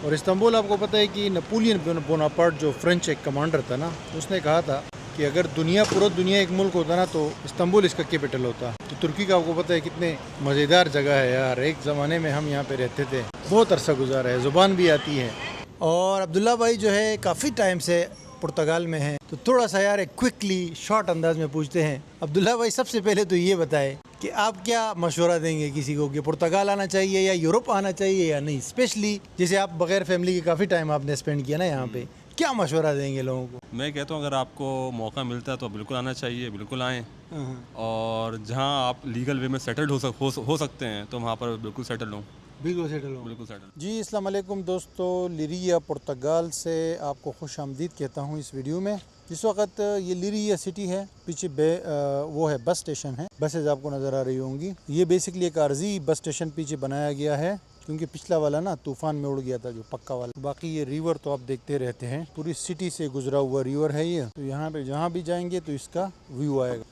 और इस्तांबुल आपको पता है कि नेपोलियन बोनापार्ट जो फ्रेंच एक कमांडर था ना, उसने कहा था कि अगर पूरा दुनिया एक मुल्क होता ना तो इस्तांबुल इसका कैपिटल होता। तो तुर्की का आपको पता है कितने मज़ेदार जगह है यार। एक ज़माने में हम यहाँ पे रहते थे, बहुत अरसा गुजारा है, ज़ुबान भी आती है। और अब्दुल्ला भाई जो है काफ़ी टाइम से पुर्तगाल में है, तो थोड़ा सा यार एक क्विकली शॉर्ट अंदाज में पूछते हैं। अब्दुल्ला भाई सबसे पहले तो ये बताए कि आप क्या मशवरा देंगे किसी को कि पुर्तगाल आना चाहिए या यूरोप आना चाहिए या नहीं, स्पेशली जैसे आप बगैर फैमिली के काफ़ी टाइम आपने स्पेंड किया ना यहाँ पे, क्या मशवरा देंगे लोगों को? मैं कहता हूँ अगर आपको मौका मिलता है तो बिल्कुल आना चाहिए, बिल्कुल आएँ। और जहाँ आप लीगल वे में सेटल्ड हो सकते हैं तो वहाँ पर बिल्कुल सेटल हों। बिल्कुल सेटल हो। बिल्कुल सेटल। जी अस्सलाम वालेकुम दोस्तों, लिरिया पुर्तगाल से आपको खुश आमदीद कहता हूँ इस वीडियो में। इस वक्त ये लिरिया सिटी है, पीछे वो है बस स्टेशन है, बसेज आपको नज़र आ रही होंगी। ये बेसिकली एक आर्जी बस स्टेशन पीछे बनाया गया है क्योंकि पिछला वाला ना तूफान में उड़ गया था जो पक्का वाला। बाकी ये रिवर तो आप देखते रहते हैं, पूरी सिटी से गुजरा हुआ रिवर है ये। तो यहाँ पे जहाँ भी जाएंगे तो इसका व्यू आएगा।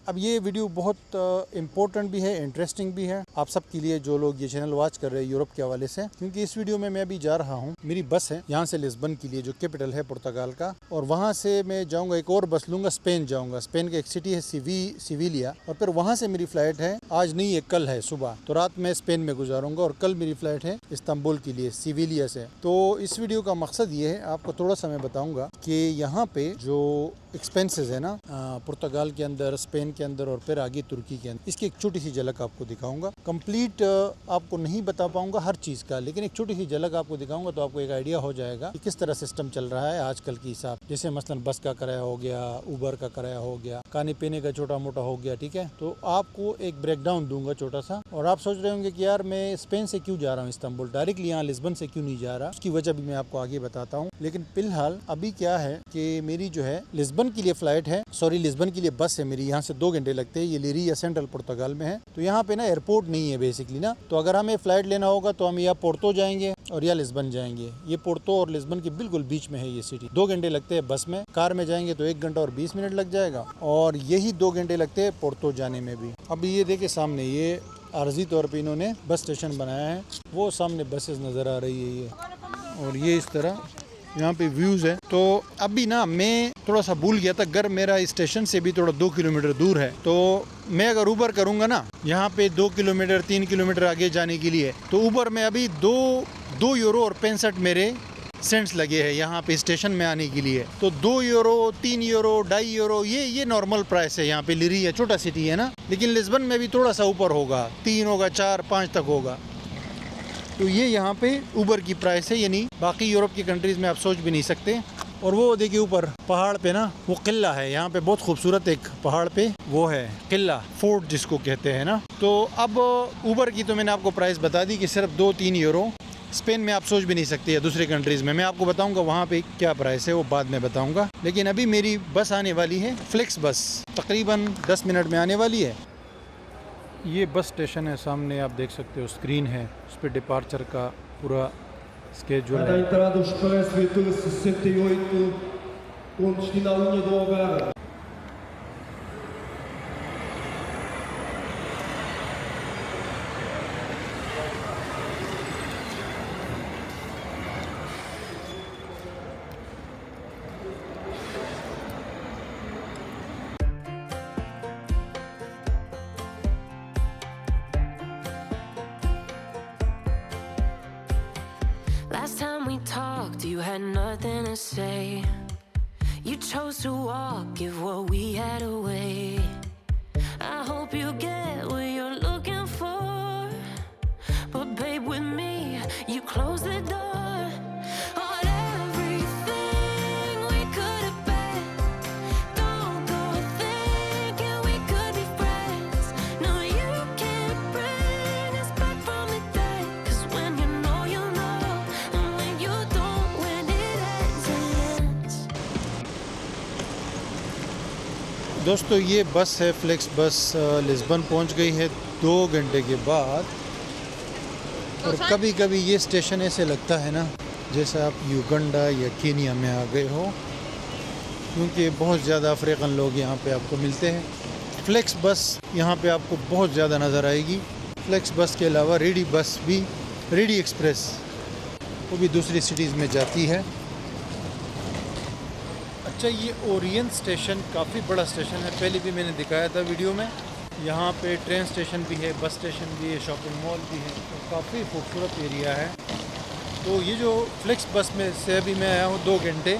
अब ये वीडियो बहुत इम्पोर्टेंट भी है, इंटरेस्टिंग भी है आप सब के लिए जो लोग ये चैनल वॉच कर रहे हैं यूरोप के हवाले से, क्योंकि इस वीडियो में मैं अभी जा रहा हूँ, मेरी बस है यहाँ से लिस्बन के लिए जो कैपिटल है पुर्तगाल का, और वहाँ से मैं जाऊँगा, एक और बस लूँगा, स्पेन जाऊँगा। स्पेन की एक सिटी है सिविलिया, और फिर वहाँ से मेरी फ़्लाइट है, आज नहीं है कल है सुबह, तो रात में स्पेन में गुजारूंगा और कल मेरी फ़्लाइट है इस्तांबुल के लिए सिविलिया से। तो इस वीडियो का मकसद ये है, आपको थोड़ा सा मैं बताऊँगा कि यहाँ पे जो एक्सपेंसेस है ना पुर्तगाल के अंदर, स्पेन के अंदर और फिर आगे तुर्की के अंदर, इसकी एक छोटी सी झलक आपको दिखाऊंगा। कंप्लीट आपको नहीं बता पाऊंगा हर चीज़ का, लेकिन एक छोटी सी झलक आपको दिखाऊंगा तो आपको एक आइडिया हो जाएगा कि किस तरह सिस्टम चल रहा है आजकल के हिसाब। जैसे मसलन बस का किराया हो गया, उबर का किराया हो गया, खाने पीने का छोटा मोटा हो गया, ठीक है। तो आपको एक ब्रेकडाउन दूंगा छोटा सा। और आप सोच रहे होंगे कि यार मैं स्पेन से क्यों जा रहा हूँ इस्तांबुल, डायरेक्टली यहाँ लिस्बन से क्यों नहीं जा रहा, उसकी वजह भी मैं आपको आगे बताता हूँ। लेकिन फिलहाल अभी क्या है कि मेरी जो है लिस्बन के लिए फ्लाइट है, लिस्बन के लिए बस है मेरी, यहाँ से 2 घंटे लगते हैं। ये लिरिया सेंट्रल पुर्तगाल में है, तो यहाँ पे ना एयरपोर्ट नहीं है बेसिकली ना, तो अगर हमें फ्लाइट लेना होगा तो हम या पोर्तो जाएंगे और या लिस्बन जाएंगे। ये पोर्तो और लिस्बन के बिल्कुल बीच में है ये सिटी। 2 घंटे लगते हैं बस में, कार में जाएंगे तो 1 घंटा और 20 मिनट लग जाएगा, और यही 2 घंटे लगते हैं पोर्तो जाने में भी। अब ये देखिए सामने ये आर्जी तौर पे इन्होंने बस स्टेशन बनाया है, वो सामने बसेस नज़र आ रही है ये, और ये इस तरह यहाँ पे व्यूज़ है। तो अभी ना मैं थोड़ा सा भूल गया था, घर मेरा स्टेशन से भी थोड़ा 2 किलोमीटर दूर है, तो मैं अगर उबर करूँगा ना यहाँ पे 2 किलोमीटर 3 किलोमीटर आगे जाने के लिए, तो उबर में अभी 2 यूरो और 65 मेरे सेंट्स लगे हैं यहाँ पे स्टेशन में आने के लिए। तो 2 यूरो 3 यूरो 2.5 यूरो ये नॉर्मल प्राइस है यहाँ पे। लिरिया छोटा सिटी है ना, लेकिन लिस्बन में भी थोड़ा सा ऊपर होगा, 3 होगा, 4 5 तक होगा। तो ये यहाँ पे उबर की प्राइस है, यानी बाकी यूरोप की कंट्रीज़ में आप सोच भी नहीं सकते। और वो देखिए ऊपर पहाड़ पे ना वो किला है, यहाँ पे बहुत खूबसूरत एक पहाड़ पे वो है किला, फोर्ट जिसको कहते हैं ना। तो अब उबर की तो मैंने आपको प्राइस बता दी कि सिर्फ 2-3 यूरो। स्पेन में आप सोच भी नहीं सकते या दूसरी कंट्रीज़ में, मैं आपको बताऊंगा वहाँ पे क्या प्राइस है, वो बाद में बताऊंगा। लेकिन अभी मेरी बस आने वाली है, फ्लेक्स बस, तकरीबन 10 मिनट में आने वाली है। ये बस स्टेशन है, सामने आप देख सकते हो स्क्रीन है, उस पर डिपार्चर का पूरा स्केड्यूल है। Last time we talked, you had nothing to say. You chose to walk, give what we had away. I hope you get what you're looking for, but babe, with me, you close the door on everything we could have been. Don't go thinking we could be friends. No, you can't bring us back from the dead, 'cause when you know, you know, and when you don't, when it ends, it ends. दोस्तों ये बस है, flex बस, Lisbon पहुंच गई है 2 घंटे के बाद। और कभी कभी ये स्टेशन ऐसे लगता है ना जैसे आप युगांडा या कीनिया में आ गए हो, क्योंकि बहुत ज़्यादा अफ्रीकन लोग यहाँ पे आपको मिलते हैं। फ्लेक्स बस यहाँ पे आपको बहुत ज़्यादा नज़र आएगी। फ्लेक्स बस के अलावा रेडी बस भी, रेडी एक्सप्रेस, वो भी दूसरी सिटीज़ में जाती है। अच्छा, ये ओरियंट स्टेशन काफ़ी बड़ा स्टेशन है, पहले भी मैंने दिखाया था वीडियो में। यहाँ पे ट्रेन स्टेशन भी है, बस स्टेशन भी है, शॉपिंग मॉल भी है, तो काफ़ी खूबसूरत एरिया है। तो ये जो फ्लेक्स बस में से अभी मैं आया हूँ 2 घंटे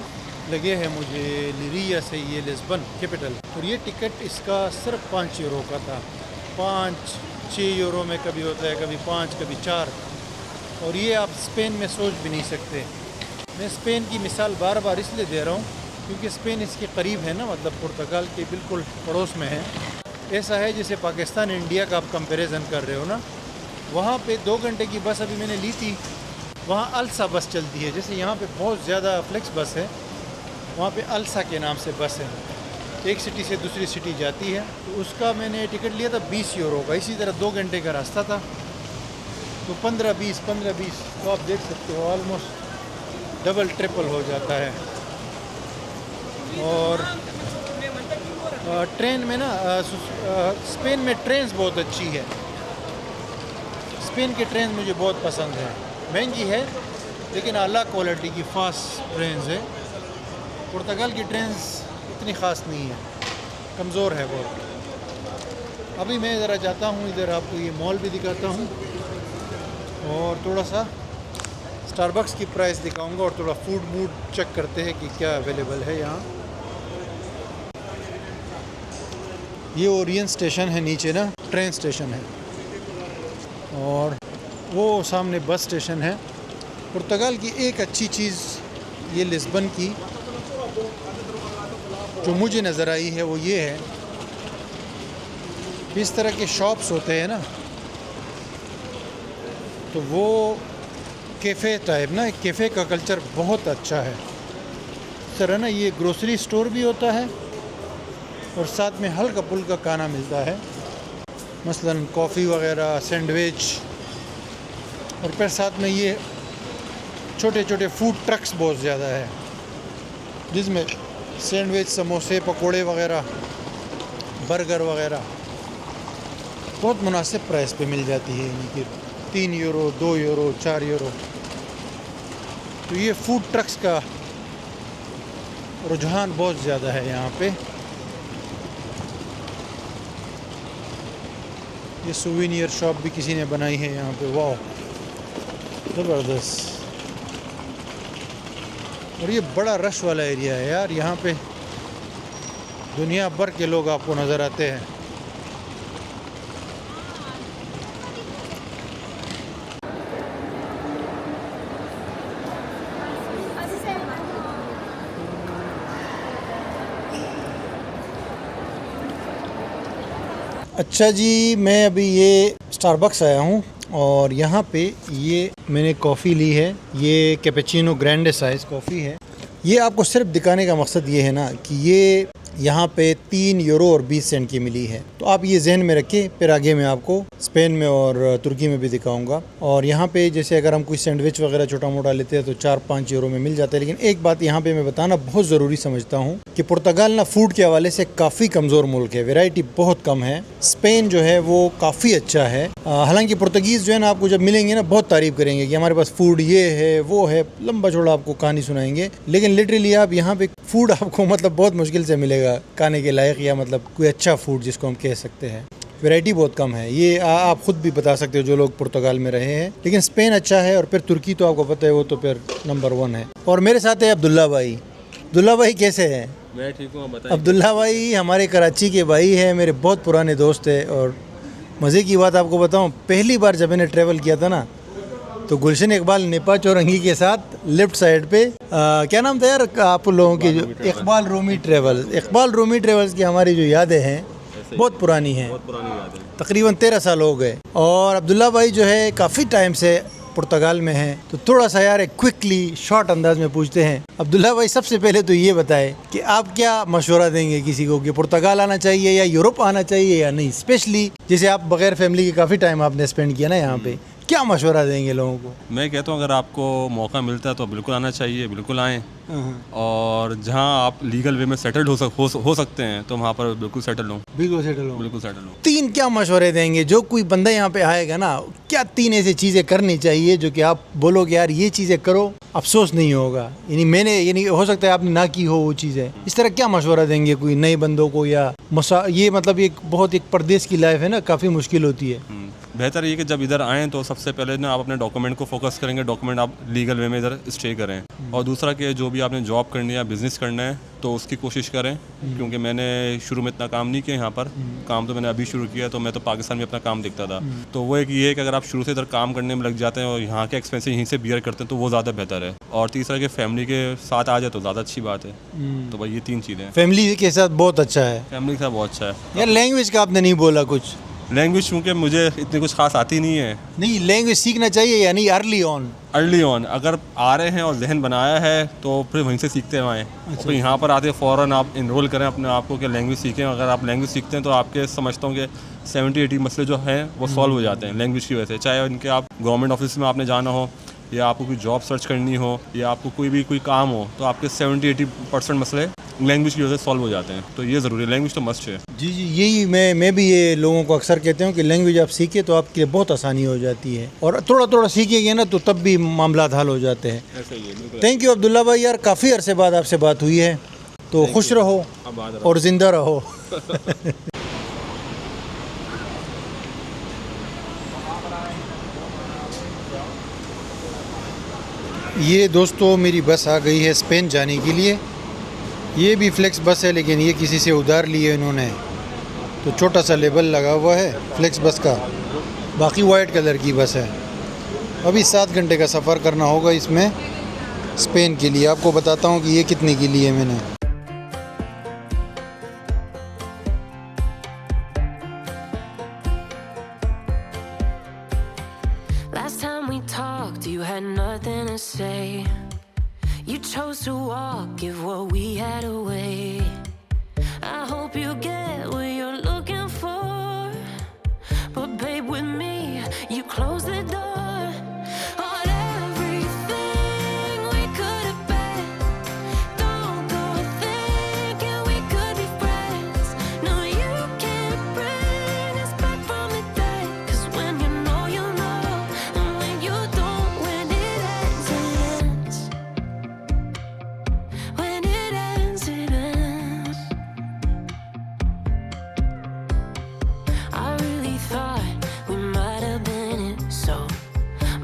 लगे हैं मुझे लिरिया से ये लिस्बन कैपिटल, और ये टिकट इसका सिर्फ 5 यूरो का था। 5-6 यूरो में कभी होता है, कभी 5, कभी 4। और ये आप स्पेन में सोच भी नहीं सकते। मैं स्पेन की मिसाल बार बार इसलिए दे रहा हूँ क्योंकि स्पेन इसके करीब है ना, मतलब पुर्तगाल के बिल्कुल पड़ोस में है। ऐसा है जैसे पाकिस्तान इंडिया का आप कंपैरिजन कर रहे हो ना। वहाँ पे 2 घंटे की बस अभी मैंने ली थी, वहाँ अल्सा बस चलती है। जैसे यहाँ पे बहुत ज़्यादा फ्लेक्स बस है, वहाँ पे अल्सा के नाम से बस है, एक सिटी से दूसरी सिटी जाती है। तो उसका मैंने टिकट लिया था 20 यूरो का। इसी तरह 2 घंटे का रास्ता था, तो 15-20 तो आप देख सकते हो ऑलमोस्ट डबल ट्रिपल हो जाता है। और ट्रेन में ना स्पेन में ट्रेन्स बहुत अच्छी है। स्पेन की ट्रेन मुझे बहुत पसंद है, महंगी है लेकिन आला क्वालिटी की फ़ास्ट ट्रेन्स है। पुर्तगाल की ट्रेन्स इतनी ख़ास नहीं है, कमज़ोर है बहुत। अभी मैं ज़रा जाता हूँ इधर, आपको ये मॉल भी दिखाता हूँ और थोड़ा सा स्टारबक्स की प्राइस दिखाऊंगा और थोड़ा फूड मूड चेक करते हैं कि क्या अवेलेबल है यहाँ। ये ओरियंट स्टेशन है, नीचे ना ट्रेन स्टेशन है, और वो सामने बस स्टेशन है। पुर्तगाल की एक अच्छी चीज़ ये लिस्बन की जो मुझे नज़र आई है वो ये है, इस तरह के शॉप्स होते हैं ना, तो वो कैफ़े टाइप ना, कैफ़े का कल्चर बहुत अच्छा है। इस तरह ना ये ग्रोसरी स्टोर भी होता है और साथ में हल्का फुल्का खाना मिलता है, मसलन कॉफ़ी वगैरह, सैंडविच, और फिर साथ में ये छोटे छोटे फूड ट्रक्स बहुत ज़्यादा है जिसमें सैंडविच, समोसे, पकोड़े वगैरह, बर्गर वगैरह बहुत मुनासिब प्राइस पे मिल जाती है। इनकी 3 यूरो, 2 यूरो, 4 यूरो। तो ये फूड ट्रक्स का रुझान बहुत ज़्यादा है यहाँ पे। ये सुवेनियर शॉप भी किसी ने बनाई है यहाँ पे, वाह ज़बरदस्त। और ये बड़ा रश वाला एरिया है यार, यहाँ पे दुनिया भर के लोग आपको नज़र आते हैं। अच्छा जी, मैं अभी ये स्टारबक्स आया हूँ और यहाँ पे ये मैंने कॉफ़ी ली है। ये कैपेचिनो ग्रैंडे साइज़ कॉफ़ी है। ये आपको सिर्फ दिखाने का मकसद ये है ना कि ये यहाँ पे 3 यूरो और 20 सेंट की मिली है। तो आप ये जहन में रखिए, फिर आगे मैं आपको स्पेन में और तुर्की में भी दिखाऊंगा। और यहाँ पे जैसे अगर हम कोई सैंडविच वगैरह छोटा मोटा लेते हैं तो 4-5 यूरो में मिल जाता है। लेकिन एक बात यहाँ पे मैं बताना बहुत ज़रूरी समझता हूँ कि पुर्तगाल ना फूड के हवाले से काफ़ी कमज़ोर मुल्क है, वैरायटी बहुत कम है। स्पेन जो है वो काफ़ी अच्छा है। हालांकि पुर्तगीज़ जो है ना आपको जब मिलेंगे ना बहुत तारीफ़ करेंगे कि हमारे पास फूड ये है वो है, लंबा चौड़ा आपको कहानी सुनाएंगे। लेकिन लिटरली आप यहाँ पे फूड आपको मतलब बहुत मुश्किल से मिलेगा खाने के लायक, या मतलब कोई अच्छा फूड जिसको हम कह सकते हैं। वैरायटी बहुत कम है, ये आप खुद भी बता सकते हो जो लोग पुर्तगाल में रहे हैं। लेकिन स्पेन अच्छा है, और फिर तुर्की तो आपको पता है वो तो फिर नंबर 1 है। और मेरे साथ है अब्दुल्ला भाई। अब्दुल्ला भाई कैसे हैं? मैं ठीक हूँ, बताइए। अब्दुल्ला भाई हमारे कराची के भाई हैं, मेरे बहुत पुराने दोस्त हैं। और मज़े की बात आपको बताऊँ, पहली बार जब मैंने ट्रैवल किया था ना तो गुलशन इकबाल निपा चौरंगी के साथ लेफ़्ट साइड पे क्या नाम था यार आप लोगों की, जो इकबाल रूमी ट्रेवल्स। इकबाल रूमी ट्रेवल्स की हमारी जो यादें हैं बहुत पुरानी हैं, बहुत पुरानी याद है। तकरीबन 13 साल हो गए। और अब्दुल्ला भाई जो है काफ़ी टाइम से पुर्तगाल में हैं, तो थोड़ा सा यार एक क्विकली शॉर्ट अंदाज में पूछते हैं। अब्दुल्ला भाई सबसे पहले तो ये बताएं कि आप क्या मशवरा देंगे किसी को कि पुर्तगाल आना चाहिए या यूरोप आना चाहिए या नहीं, स्पेशली जैसे आप बगैर फैमिली के काफ़ी टाइम आपने स्पेंड किया ना यहाँ पे, क्या मशवरा देंगे लोगों को? मैं कहता हूँ अगर आपको मौका मिलता है तो बिल्कुल आना चाहिए, बिल्कुल आएँ। और जहाँ आप लीगल वे में सेटल्ड हो सकते हैं तो वहाँ पर बिल्कुल सेटल हो, बिल्कुल सेटल हो। बिल्कुल सेटल हो। 3 क्या मशवरे देंगे जो कोई बंदा यहाँ पे आएगा ना, क्या 3 ऐसी चीज़ें करनी चाहिए जो कि आप बोलोगे यार ये चीज़ें करो, अफसोस नहीं होगा, यानी हो सकता है आपने ना की हो वो चीज़ें। इस तरह क्या मशवरा देंगे कोई नए बंदों को, या ये मतलब एक बहुत एक परदेश की लाइफ है ना, काफ़ी मुश्किल होती है। बेहतर ये कि जब इधर आएँ तो सबसे पहले ना आप अपने डॉक्यूमेंट को फोकस करेंगे, डॉक्यूमेंट आप लीगल वे में इधर स्टे करें। और दूसरा कि जो भी आपने जॉब करनी है या बिज़नेस करना है तो उसकी कोशिश करें, क्योंकि मैंने शुरू में इतना काम नहीं किया यहाँ पर, काम तो मैंने अभी शुरू किया, तो मैं तो पाकिस्तान में अपना काम देखता था। तो वो एक ये है कि अगर आप शुरू से इधर काम करने में लग जाते हैं और यहाँ के एक्सपेंसेस यहीं से बियर करते हैं तो वो ज़्यादा बेहतर है। और तीसरा कि फैमिली के साथ आ जाए तो ज़्यादा अच्छी बात है। तो भाई ये 3 चीज़ें हैं। फैमिली के साथ बहुत अच्छा है। फैमिली के साथ बहुत अच्छा है। यार लैंग्वेज का आपने नहीं बोला कुछ। लैंग्वेज चूँकि मुझे इतनी कुछ खास आती नहीं है। नहीं, लैंग्वेज सीखना चाहिए, यानी अर्ली ऑन अगर आ रहे हैं और जहन बनाया है तो फिर वहीं से सीखते हुए आएँ। तो यहाँ पर आते फ़ौरन आप इनरोल करें अपने आप को कि लैंग्वेज सीखें। अगर आप लैंग्वेज सीखते हैं तो आपके समझता हूँ कि 70-80 मसले जो हैं वो सॉल्व हो जाते हैं लैंग्वेज की वजह से। चाहे उनके आप गवर्नमेंट ऑफिस में आपने जाना हो, या आपको कोई जॉब सर्च करनी हो, या आपको कोई काम हो, तो आपके 70-80% मसले लैंग्वेज की वजह से सॉल्व हो जाते हैं। तो ये ज़रूरी है, लैंग्वेज तो मस्ट है। जी, यही मैं भी ये लोगों को अक्सर कहते हूँ कि लैंग्वेज आप सीखे तो आपके लिए बहुत आसानी हो जाती है, और थोड़ा थोड़ा सीखेंगे ना तो तब भी मामला हल हो जाते हैं। ऐसा ही है, बिल्कुल। थैंक यू अब्दुल्ला भाई, यार काफ़ी अरसे बाद आपसे बात हुई है, तो खुश रहो और ज़िंदा रहो। ये दोस्तों मेरी बस आ गई है स्पेन जाने के लिए। ये भी फ्लेक्स बस है, लेकिन ये किसी से उधार लिए इन्होंने, तो छोटा सा लेबल लगा हुआ है फ्लेक्स बस का, बाकी वाइट कलर की बस है। अभी 7 घंटे का सफ़र करना होगा इसमें स्पेन के लिए। आपको बताता हूँ कि ये कितने की ली है मैंने। Last time we talked, you had nothing to say. You chose to walk, give what we had away. I hope you get what you're looking for, but babe, with me, you close the door on everything we could have been. Don't go thinking we could be friends. No, you can't bring us back from the dead. 'Cause when you know, you know, and when you don't, when it ends, it ends. When it ends, it ends. I really thought we might have been it, so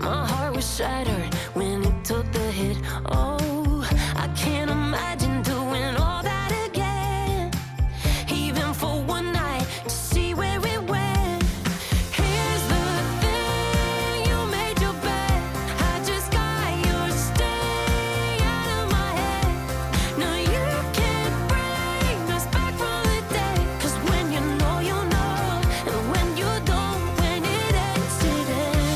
my heart was shattered when it took the hit. Oh, I can't imagine doing all that again, even for one night to see where it went. Here's the thing, you made your bed, I just got your stay out of my head. No, you can't bring us back from the dead. 'Cause when you know, you know, and when you don't, when it ends, it ends.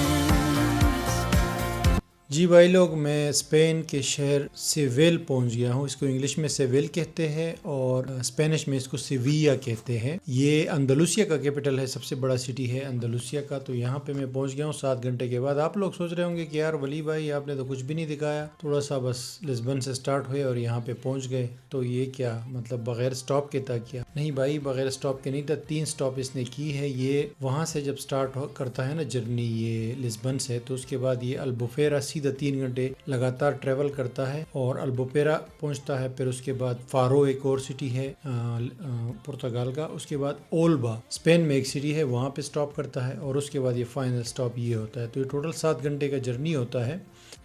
जी भाई लोग, मैं Spain के शहर swivel पहुंच गया हूँ। इसको English में सेविल कहते हैं और स्पेनिश में इसको सेविया कहते हैं। ये अंदालुसिया का कैपिटल है, सबसे बड़ा सिटी है अंदालुसिया का। तो यहाँ पे मैं पहुंच गया हूँ 7 घंटे के बाद। आप लोग सोच रहे होंगे कि यार वली भाई आपने तो कुछ भी नहीं दिखाया, थोड़ा सा बस लिस्बन से स्टार्ट हुए और यहाँ पे पहुँच गए, तो ये क्या मतलब बगैर स्टॉप के था क्या? नहीं भाई, बगैर स्टॉप के नहीं था, 3 स्टॉप इसने की है। ये वहाँ से जब स्टार्ट करता है ना जर्नी ये लिस्बन से, तो उसके बाद ये अल्बुफेरा सीधा 3 घंटे लगातार ट्रेवल करता है और अल्बुफेरा पहुंचता है। फिर उसके बाद फारो एक और सिटी है पुर्तगाल का, उसके बाद ओल्बा स्पेन में एक सिटी है, वहाँ पे स्टॉप करता है और उसके बाद ये फाइनल स्टॉप ये होता है। तो ये टोटल 7 घंटे का जर्नी होता है।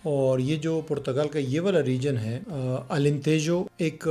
और ये जो पुर्तगाल का ये वाला रीजन है, अलिंतेजो एक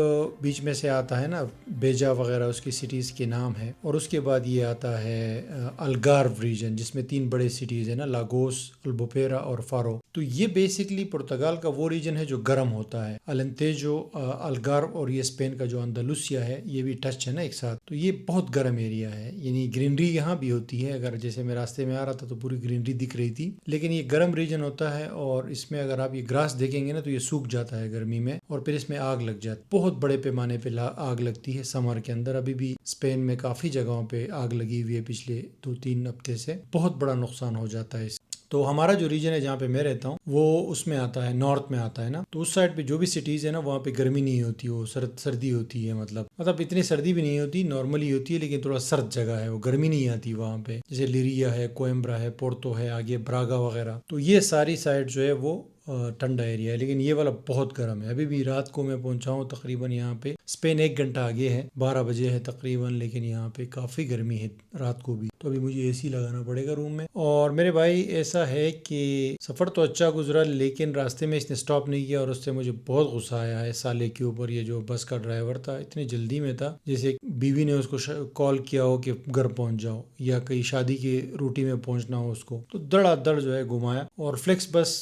बीच में से आता है ना, बेजा वगैरह उसकी सिटीज़ के नाम है। और उसके बाद ये आता है अल्गार्व रीजन, जिसमें 3 बड़े सिटीज़ है ना, लागोस, अल्बुफेरा और फारो। तो ये बेसिकली पुर्तगाल का वो रीजन है जो गर्म होता है। अलिंतेजो, अल्गार्व और ये स्पेन का जो अंदालुसिया है, ये भी टच है ना एक साथ। तो ये बहुत गर्म एरिया है, यानी ग्रीनरी यहाँ भी होती है। अगर जैसे मैं रास्ते में आ रहा था तो पूरी ग्रीनरी दिख रही थी, लेकिन ये गर्म रीजन होता है। और इसमें अगर आप ये ग्रास देखेंगे ना तो ये सूख जाता है गर्मी में, और फिर इसमें आग लग जाती है। बहुत बड़े पैमाने पे आग लगती है समर के अंदर। अभी भी स्पेन में काफ़ी जगहों पे आग लगी हुई है पिछले 2-3 हफ्ते से। बहुत बड़ा नुकसान हो जाता है। तो हमारा जो रीजन है जहाँ पे मैं रहता हूँ वो उसमें आता है, नॉर्थ में आता है ना। तो उस साइड पे जो भी सिटीज़ है ना वहाँ पे गर्मी नहीं होती, वो सर्दी होती है। मतलब इतनी सर्दी भी नहीं होती, नॉर्मली होती है, लेकिन थोड़ा सर्द जगह है, वो गर्मी नहीं आती वहाँ पे। जैसे लिरिया है, कोइम्ब्रा है, पोर्तो है, आगे ब्रागा वगैरह, तो ये सारी साइड जो है वो ठंडा एरिया है। लेकिन ये वाला बहुत गर्म है। अभी भी रात को मैं पहुंचा हूँ तकरीबन यहाँ पे, स्पेन 1 घंटा आगे है, 12 बजे है तकरीबन, लेकिन यहाँ पे काफ़ी गर्मी है रात को भी। तो अभी मुझे एसी लगाना पड़ेगा रूम में। और मेरे भाई ऐसा है कि सफ़र तो अच्छा गुजरा, लेकिन रास्ते में इसने स्टॉप नहीं किया और उससे मुझे बहुत गुस्सा आया है साले के ऊपर। ये जो बस का ड्राइवर था इतनी जल्दी में था, जैसे बीवी ने उसको कॉल किया हो कि घर पहुंच जाओ, या कहीं शादी की रोटी में पहुंचना हो उसको, तो धड़ाधड़ जो है घुमाया। और फ्लेक्स बस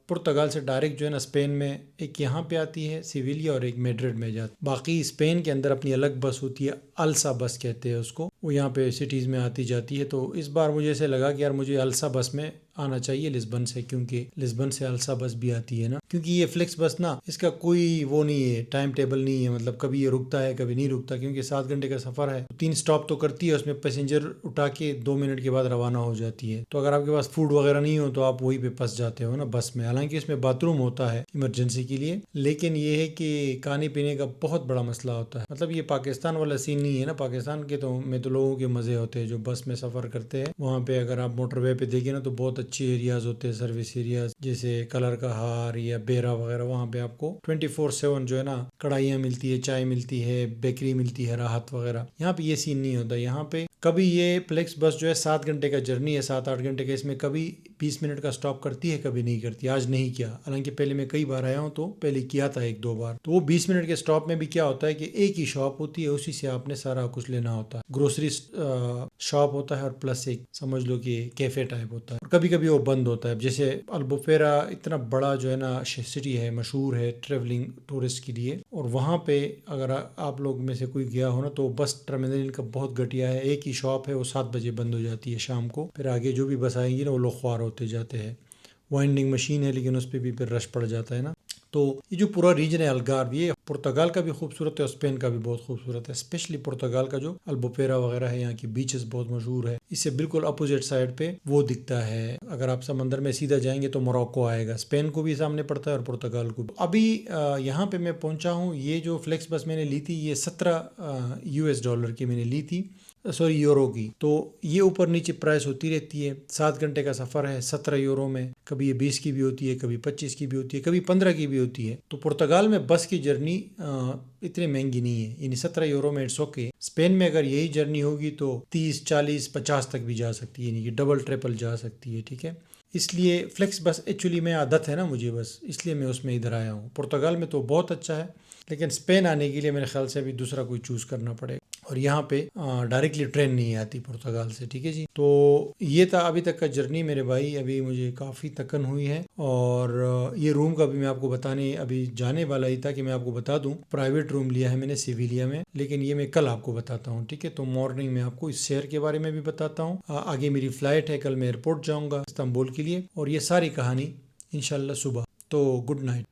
पुर्तगाल से डायरेक्ट जो है ना स्पेन में एक यहाँ पे आती है सिविलिया और एक मैड्रिड में जाती। बाकी स्पेन के अंदर अपनी अलग बस होती है, अल्सा बस कहते हैं उसको, वो यहाँ पे सिटीज़ में आती जाती है। तो इस बार मुझे ऐसे लगा कि यार मुझे अल्सा बस में आना चाहिए लिस्बन से, क्योंकि लिस्बन से अल्सा बस भी आती है ना। क्योंकि ये फ्लेक्स बस ना, इसका कोई वो नहीं है, टाइम टेबल नहीं है, मतलब कभी ये रुकता है कभी नहीं रुकता, क्योंकि 7 घंटे का सफ़र है। 3 स्टॉप तो करती है, उसमें पैसेंजर उठा के 2 मिनट के बाद रवाना हो जाती है। तो अगर आपके पास फूड वगैरह नहीं हो तो आप वहीं पे फंस जाते हो ना बस में। हालांकि इसमें बाथरूम होता है इमरजेंसी के लिए, लेकिन ये है कि खाने पीने का बहुत बड़ा मसला होता है। मतलब ये पाकिस्तान वाला सीन नहीं है ना। पाकिस्तान के तो में तो लोगों के मज़े होते हैं जो बस में सफ़र करते हैं। वहाँ पे अगर आप मोटरवे पे देखें ना तो बहुत अच्छे एरियाज होते हैं, सर्विस एरियाज, जैसे कलर का हार या बेरा वगैरह। वहाँ पे आपको 24/7 जो है ना कढ़ाइयाँ मिलती है, चाय मिलती है, बेकरी मिलती है, राहत वगैरह। यहाँ पे ये सीन नहीं होता। यहाँ पे कभी ये फ्लेक्स बस जो है 7 घंटे का जर्नी है, 7-8 घंटे का, इसमें कभी 20 मिनट का स्टॉप करती है, कभी नहीं करती। आज नहीं किया, हालांकि पहले मैं कई बार आया हूँ तो पहले किया था 1-2 बार। तो वो 20 मिनट के स्टॉप में भी क्या होता है कि एक ही शॉप होती है, उसी से आपने सारा कुछ लेना होता है। ग्रोसरी शॉप होता है और प्लस एक समझ लो कि कैफे टाइप होता है। और कभी कभी वो बंद होता है। जैसे अल्बुफेरा इतना बड़ा जो है ना सिटी है, मशहूर है ट्रेवलिंग टूरिस्ट के लिए, और वहाँ पे अगर आप लोग में से कोई गया हो ना तो बस टर्मिनल इनका बहुत घटिया है। एक ही शॉप है, वो 7 बजे बंद हो जाती है शाम को। फिर आगे जो भी बस आएंगी ना वो लोग ख्वार होते जाते हैं। वाइंडिंग मशीन है, लेकिन उस पर भी फिर रश पड़ जाता है ना। तो ये जो पूरा रीजन है अल्गार्व, ये पुर्तगाल का भी खूबसूरत है और स्पेन का भी बहुत खूबसूरत है। स्पेशली पुर्तगाल का जो अल्बुफेरा वगैरह है, यहाँ की बीचेस बहुत मशहूर है। इससे बिल्कुल अपोजिट साइड पे वो दिखता है। अगर आप समंदर में सीधा जाएंगे तो मोरक्को आएगा, स्पेन को भी सामने पड़ता है और पुर्तगाल को भी। अभी यहाँ पे मैं पहुंचा हूँ। ये जो फ्लेक्स बस मैंने ली थी ये $17 की मैंने ली थी, सॉरी यूरो की। तो ये ऊपर नीचे प्राइस होती रहती है। 7 घंटे का सफ़र है, €17 में। कभी ये 20 की भी होती है, कभी 25 की भी होती है, कभी 15 की भी होती है। तो पुर्तगाल में बस की जर्नी इतनी महंगी नहीं है, यानी €17 में इट्स ओके। स्पेन में अगर यही जर्नी होगी तो 30, 40, 50 तक भी जा सकती है, यानी कि डबल ट्रिपल जा सकती है। ठीक है, इसलिए फ्लेक्स बस एक्चुअली में आदत है ना मुझे, बस इसलिए मैं उसमें इधर आया हूँ। पुर्तगाल में तो बहुत अच्छा है, लेकिन स्पेन आने के लिए मेरे ख्याल से अभी दूसरा कोई चूज़ करना पड़ेगा। और यहाँ पे डायरेक्टली ट्रेन नहीं आती पुर्तगाल से। ठीक है जी, तो ये था अभी तक का जर्नी मेरे भाई। अभी मुझे काफ़ी थकन हुई है। और ये रूम का भी मैं आपको बताने अभी जाने वाला ही था कि मैं आपको बता दूं, प्राइवेट रूम लिया है मैंने सिविलिया में, लेकिन ये मैं कल आपको बताता हूँ। ठीक है, तो मॉर्निंग में आपको इस शहर के बारे में भी बताता हूँ। आगे मेरी फ़्लाइट है, कल मैं एयरपोर्ट जाऊँगा इस्तांबुल के लिए, और ये सारी कहानी इंशाल्लाह सुबह। तो गुड नाइट।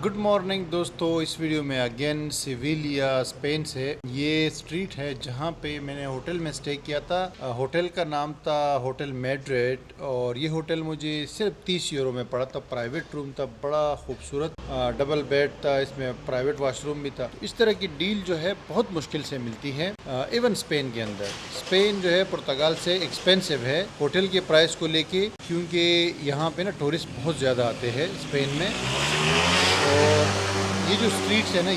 गुड मॉर्निंग दोस्तों। इस वीडियो में अगेन सिविलिया स्पेन से। ये स्ट्रीट है जहाँ पे मैंने होटल में स्टे किया था। होटल का नाम था होटल मैड्रिड, और ये होटल मुझे सिर्फ €30 में पड़ा था। प्राइवेट रूम था, बड़ा खूबसूरत, डबल बेड था, इसमें प्राइवेट वॉशरूम भी था। इस तरह की डील जो है बहुत मुश्किल से मिलती है, इवन स्पेन के अंदर। स्पेन जो है पुर्तगाल से एक्सपेंसिव है होटल के प्राइस को लेके, क्योंकि यहाँ पे ना टूरिस्ट बहुत ज़्यादा आते हैं स्पेन में। और ये जो स्ट्रीट्स है ना,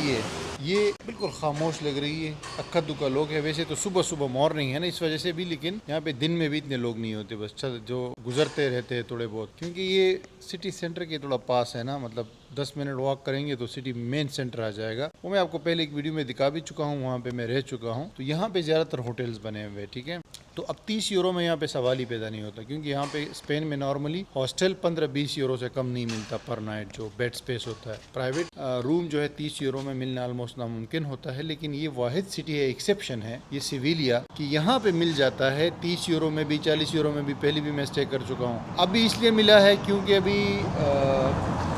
ये बिल्कुल खामोश लग रही है, अक्का दुक्का लोग है। वैसे तो सुबह सुबह मॉर्निंग है ना, इस वजह से भी, लेकिन यहाँ पे दिन में भी इतने लोग नहीं होते, बस जो गुजरते रहते हैं थोड़े बहुत, क्योंकि ये सिटी सेंटर के थोड़ा पास है ना, मतलब 10 मिनट वॉक करेंगे तो सिटी मेन सेंटर आ जाएगा। वो मैं आपको पहले एक वीडियो में दिखा भी चुका हूँ, वहाँ पे मैं रह चुका हूँ। तो यहाँ पे ज़्यादातर होटल्स बने हुए, ठीक है। तो अब 30 यूरो में यहाँ पे सवाल ही पैदा नहीं होता, क्योंकि यहाँ पे स्पेन में नॉर्मली हॉस्टल 15-20 यूरो से कम नहीं मिलता पर नाइट, जो बेड स्पेस होता है। प्राइवेट रूम जो है 30 यूरो में मिलना ऑलमोस्ट नामुमकिन होता है। लेकिन ये वाहिद सिटी है, एक्सेप्शन है ये सिविलिया, कि यहाँ पे मिल जाता है 30 यूरो में भी, 40 यूरो में भी। पहले भी मैं स्टे कर चुका हूँ। अभी इसलिए मिला है क्योंकि अभी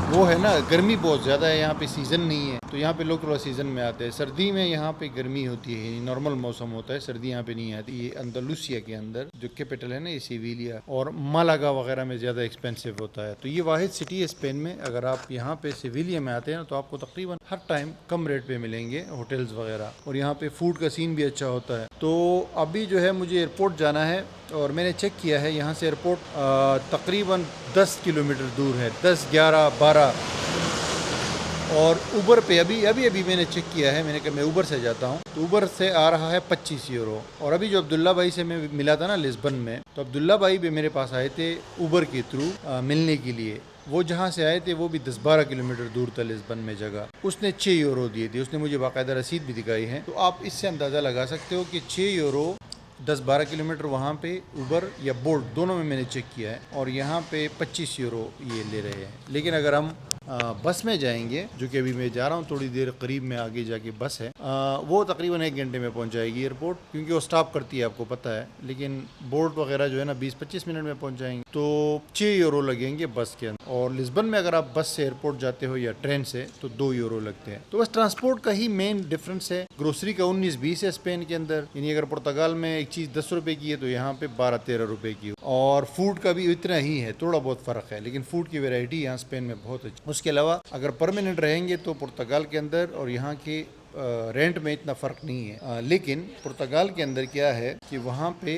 वो है ना, गर्मी बहुत ज़्यादा है यहाँ पे, सीज़न नहीं है, तो यहाँ पे लोग थोड़ा सीज़न में आते हैं। सर्दी में यहाँ पे गर्मी होती है, नॉर्मल मौसम होता है, सर्दी यहाँ पे नहीं आती। ये अंदालूसिया के अंदर जो कैपिटल है ना, ये सिविलिया और मालागा वगैरह में ज़्यादा एक्सपेंसिव होता है। तो ये वाहिद सिटी है स्पेन में। अगर आप यहाँ पे सिविलिया में आते हैं ना, तो आपको तकरीबन हर टाइम कम रेट पे मिलेंगे होटल्स वगैरह, और यहाँ पे फूड का सीन भी अच्छा होता है। तो अभी जो है मुझे एयरपोर्ट जाना है, और मैंने चेक किया है यहाँ से एयरपोर्ट तकरीबन 10 किलोमीटर दूर है, 10, 11, 12। और उबर पे अभी मैंने चेक किया है, मैंने कहा मैं उबर से जाता हूँ, तो उबर से आ रहा है 25 यूरो। और अभी जो अब्दुल्ला भाई से मैं मिला था ना लिस्बन में, तो अब्दुल्ला भाई भी मेरे पास आए थे उबर के थ्रू मिलने के लिए। वो जहाँ से आए थे वो भी 10-12 किलोमीटर दूर था लिस्बन में जगह। उसने 6 यूरो दिए थे, उसने मुझे बाकायदा रसीद भी दिखाई है। तो आप इससे अंदाज़ा लगा सकते हो कि 6 यूरो 10-12 किलोमीटर वहाँ पे उबर या बोल्ट दोनों में मैंने चेक किया है, और यहाँ पे 25 यूरो ये ले रहे हैं। लेकिन अगर हम बस में जाएंगे, जो कि अभी मैं जा रहा हूँ, थोड़ी देर करीब में आगे जाके बस है, वो तकरीबन 1 घंटे में पहुँच जाएगी एयरपोर्ट, क्योंकि वो स्टॉप करती है, आपको पता है। लेकिन बोट वगैरह जो है ना 20-25 मिनट में पहुँच जाएंगे। तो 6 यूरो लगेंगे बस के अंदर। और लिस्बन में अगर आप बस से एयरपोर्ट जाते हो या ट्रेन से, तो 2 यूरो लगते हैं। तो बस ट्रांसपोर्ट का ही मेन डिफरेंस है। ग्रोसरी का 19-20 है स्पेन के अंदर, यानी अगर पुर्तगाल में एक चीज़ 10 रुपए की है तो यहाँ पे 12-13 रुपए की। और फूड का भी इतना ही है, थोड़ा बहुत फ़र्क है, लेकिन फूड की वैरायटी यहाँ स्पेन में बहुत अच्छी। उसके अलावा अगर परमानेंट रहेंगे तो पुर्तगाल के अंदर और यहाँ के रेंट में इतना फ़र्क नहीं है। लेकिन पुर्तगाल के अंदर क्या है कि वहाँ पे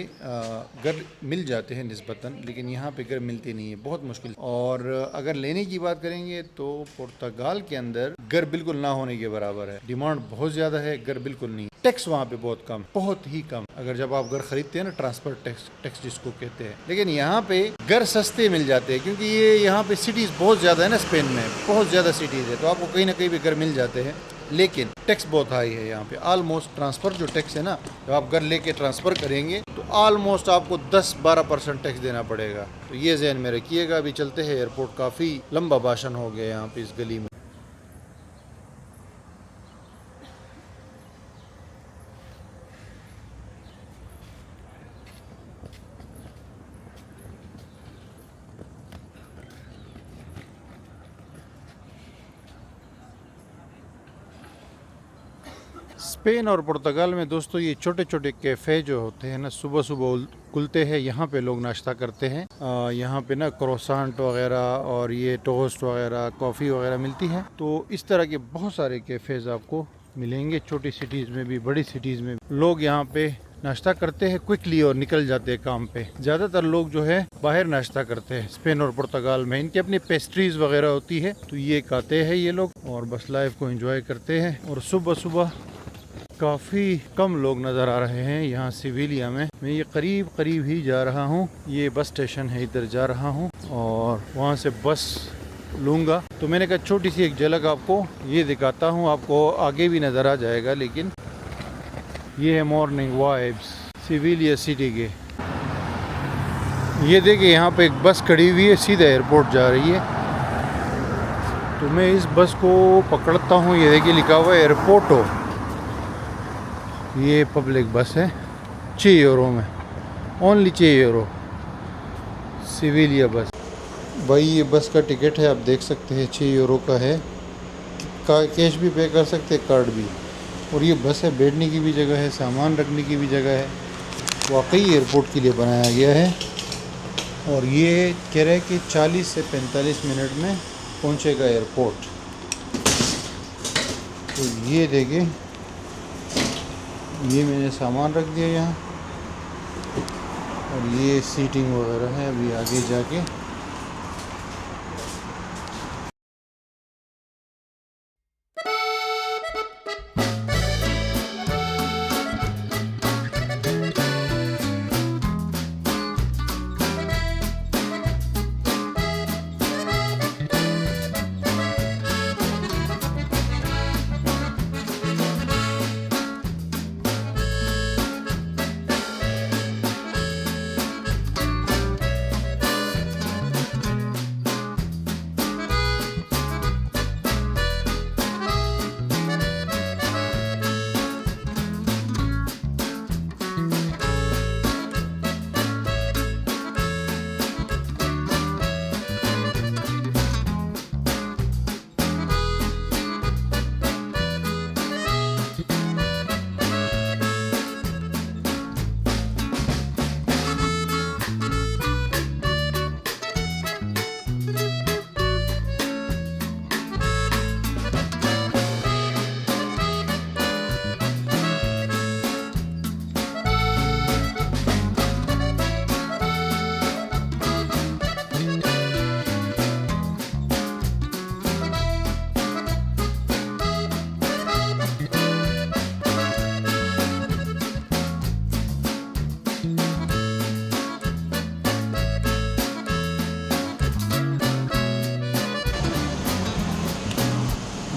घर मिल जाते हैं निस्बतन, लेकिन यहाँ पे घर मिलते नहीं है, बहुत मुश्किल। और अगर लेने की बात करेंगे तो पुर्तगाल के अंदर घर बिल्कुल ना होने के बराबर है। डिमांड बहुत ज़्यादा है, घर बिल्कुल नहीं। टैक्स वहाँ पे बहुत कम, बहुत ही कम, अगर जब आप घर खरीदते हैं ना, ट्रांसफर टैक्स जिसको कहते हैं। लेकिन यहाँ पे घर सस्ते मिल जाते हैं, क्योंकि ये यहाँ पे सिटीज़ बहुत ज़्यादा है ना स्पेन में, बहुत ज़्यादा सिटीज़ है, तो आपको कहीं ना कहीं भी घर मिल जाते हैं। लेकिन टैक्स बहुत हाई है यहाँ पे। ऑलमोस्ट ट्रांसफ़र जो टैक्स है ना, जब आप घर लेके ट्रांसफ़र करेंगे तो ऑलमोस्ट आपको 10-12% टैक्स देना पड़ेगा। तो ये जहन में रखिएगा। अभी चलते हैं एयरपोर्ट, काफ़ी लंबा भाषण हो गया यहाँ पे इस गली में। स्पेन और पुर्तगाल में दोस्तों ये छोटे छोटे कैफ़े जो होते हैं ना, सुबह सुबह खुलते हैं। यहाँ पे लोग नाश्ता करते हैं। यहाँ पे ना क्रोसेंट वगैरह और ये टोस्ट वगैरह, कॉफ़ी वगैरह मिलती है। तो इस तरह के बहुत सारे कैफ़ेज़ आपको मिलेंगे, छोटी सिटीज़ में भी, बड़ी सिटीज़ में। लोग यहाँ पे नाश्ता करते हैं क्विकली और निकल जाते हैं काम पे। ज़्यादातर लोग जो है बाहर नाश्ता करते हैं स्पेन और पुर्तगाल में। इनकी अपनी पेस्ट्रीज वगैरह होती है, तो ये खाते हैं ये लोग और बस लाइफ को एंजॉय करते हैं। और सुबह सुबह काफ़ी कम लोग नज़र आ रहे हैं यहाँ सिविलिया में। मैं ये करीब ही जा रहा हूँ, ये बस स्टेशन है, इधर जा रहा हूँ और वहाँ से बस लूँगा। तो मैंने कहा छोटी सी एक झलक आपको ये दिखाता हूँ, आपको आगे भी नज़र आ जाएगा। लेकिन ये है मॉर्निंग वाइब्स सिविलिया सिटी के। ये देखिए यहाँ पे एक बस खड़ी हुई है, सीधा एयरपोर्ट जा रही है। तो मैं इस बस को पकड़ता हूँ। ये देखिए लिखा हुआ है एयरपोर्टो। ये पब्लिक बस है, 6 यूरो में, ओनली 6 यूरो सिविलिया बस। भाई ये बस का टिकट है, आप देख सकते हैं 6 यूरो का है। कैश भी पे कर सकते हैं, कार्ड भी। और ये बस है, बैठने की भी जगह है, सामान रखने की भी जगह है। वाकई एयरपोर्ट के लिए बनाया गया है। और ये कह रहे हैं कि 40 से 45 मिनट में पहुंचेगा एयरपोर्ट। तो ये देखिए, ये मैंने सामान रख दिया यहाँ और ये सीटिंग वगैरह है। अभी आगे जाके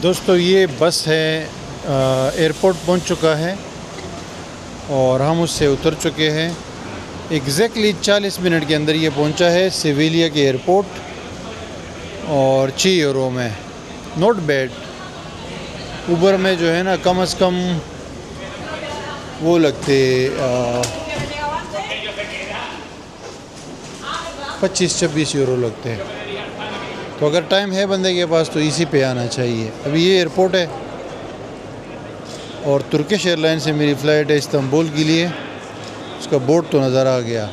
दोस्तों ये बस है एयरपोर्ट पहुंच चुका है और हम उससे उतर चुके हैं। एग्जैक्टली 40 मिनट के अंदर ये पहुंचा है सेविलिया के एयरपोर्ट और 6 यूरो में। Not bad. उबर में जो है ना कम से कम वो लगते 25-26 यूरो लगते हैं। तो अगर टाइम है बंदे के पास तो इसी पे आना चाहिए। अभी ये एयरपोर्ट है और तुर्किश एयरलाइन से मेरी फ़्लाइट है इस्तांबुल के लिए। उसका बोर्ड तो नज़र आ गया,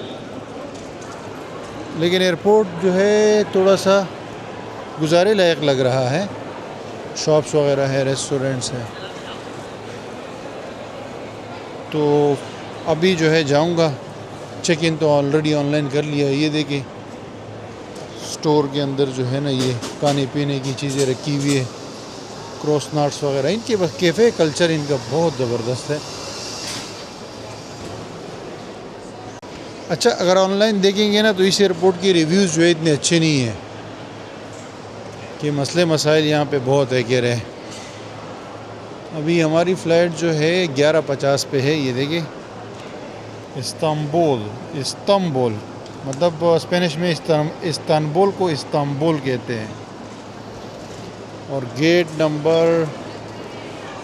लेकिन एयरपोर्ट जो है थोड़ा सा गुजारे लायक लग रहा है। शॉप्स वगैरह है, रेस्टोरेंट्स हैं। तो अभी जो है जाऊंगा, चेक इन तो ऑलरेडी ऑनलाइन कर लिया। ये देखिए स्टोर के अंदर जो है ना ये खाने पीने की चीज़ें रखी हुई है, क्रॉसनट्स वगैरह। इनके बस कैफ़े कल्चर इनका बहुत ज़बरदस्त है। अच्छा, अगर ऑनलाइन देखेंगे ना तो इस एयरपोर्ट के रिव्यूज़ जो है इतने अच्छे नहीं हैं कि मसले मसाइल यहाँ पे बहुत है कह रहे। अभी हमारी फ़्लाइट जो है 11:50 पे है। ये देखिए इस्तांबुल मतलब स्पेनिश में इस्तांबुल को इस्तांबुल कहते हैं। और गेट नंबर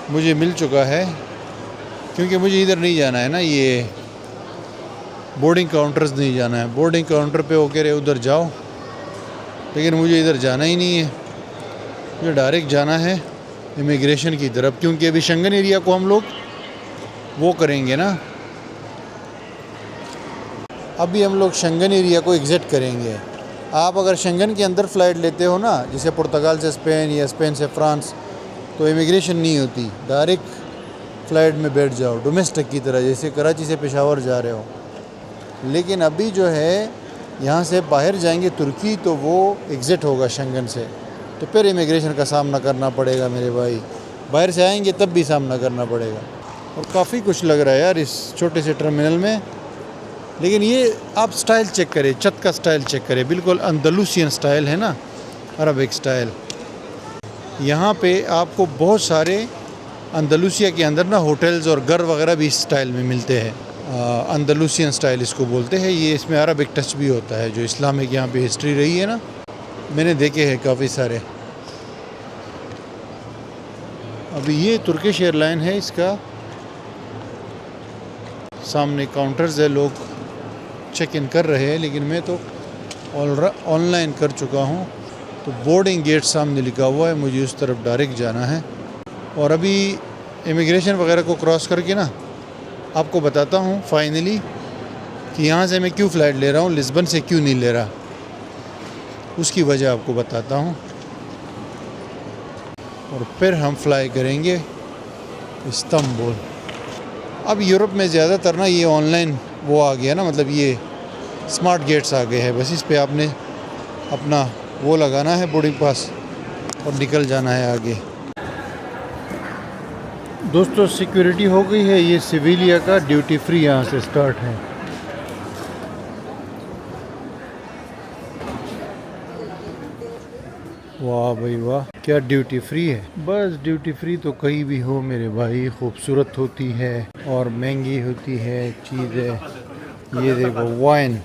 मुझे मिल चुका है, क्योंकि मुझे इधर नहीं जाना है ना, ये बोर्डिंग काउंटर्स नहीं जाना है। बोर्डिंग काउंटर पे वो कह रहे उधर जाओ, लेकिन मुझे इधर जाना ही नहीं है। मुझे डायरेक्ट जाना है इमिग्रेशन की तरफ, क्योंकि अभी शेंगन एरिया को हम लोग वो करेंगे ना। अभी हम लोग शेंगन एरिया को एग्ज़िट करेंगे। आप अगर शेंगन के अंदर फ़्लाइट लेते हो ना, जैसे पुर्तगाल से स्पेन या स्पेन से फ्रांस, तो इमिग्रेशन नहीं होती। डायरेक्ट फ़्लाइट में बैठ जाओ डोमेस्टिक की तरह, जैसे कराची से पेशावर जा रहे हो। लेकिन अभी जो है यहाँ से बाहर जाएंगे तुर्की, तो वो एग्ज़िट होगा शेंगन से, तो फिर इमिग्रेशन का सामना करना पड़ेगा मेरे भाई। बाहर से आएंगे तब भी सामना करना पड़ेगा। और काफ़ी कुछ लग रहा है यार इस छोटे से टर्मिनल में। लेकिन ये आप स्टाइल चेक करें, छत का स्टाइल चेक करें, बिल्कुल अंदलूसियन स्टाइल है ना, अरबिक स्टाइल। यहाँ पे आपको बहुत सारे अंदलूसिया के अंदर ना होटल्स और घर वगैरह भी इस स्टाइल में मिलते हैं। अंदलूसियन स्टाइल इसको बोलते हैं। ये इसमें अरबिक टच भी होता है। जो इस्लामिक यहाँ पे हिस्ट्री रही है ना, मैंने देखे हैं काफ़ी सारे। अभी ये तुर्किश एयरलाइन है, इसका सामने काउंटर्स है, लोग चेक इन कर रहे हैं, लेकिन मैं तो ऑनलाइन कर चुका हूँ। तो बोर्डिंग गेट सामने लिखा हुआ है, मुझे उस तरफ डायरेक्ट जाना है। और अभी इमिग्रेशन वगैरह को क्रॉस करके ना आपको बताता हूँ फाइनली कि यहाँ से मैं क्यों फ़्लाइट ले रहा हूँ, लिस्बन से क्यों नहीं ले रहा, उसकी वजह आपको बताता हूँ। और फिर हम फ्लाई करेंगे इस्तांबुल। अब यूरोप में ज़्यादातर ना ये ऑनलाइन वो आ गया ना, मतलब ये स्मार्ट गेट्स आ गए हैं। बस इस पे आपने अपना वो लगाना है बोर्डिंग पास और निकल जाना है आगे। दोस्तों सिक्योरिटी हो गई है। ये सेविलिया का ड्यूटी फ्री यहाँ से स्टार्ट है। वाह भाई वाह, क्या ड्यूटी फ्री है। बस ड्यूटी फ्री तो कहीं भी हो मेरे भाई, खूबसूरत होती है और महंगी होती है चीज़ें। ये देखो वाइन।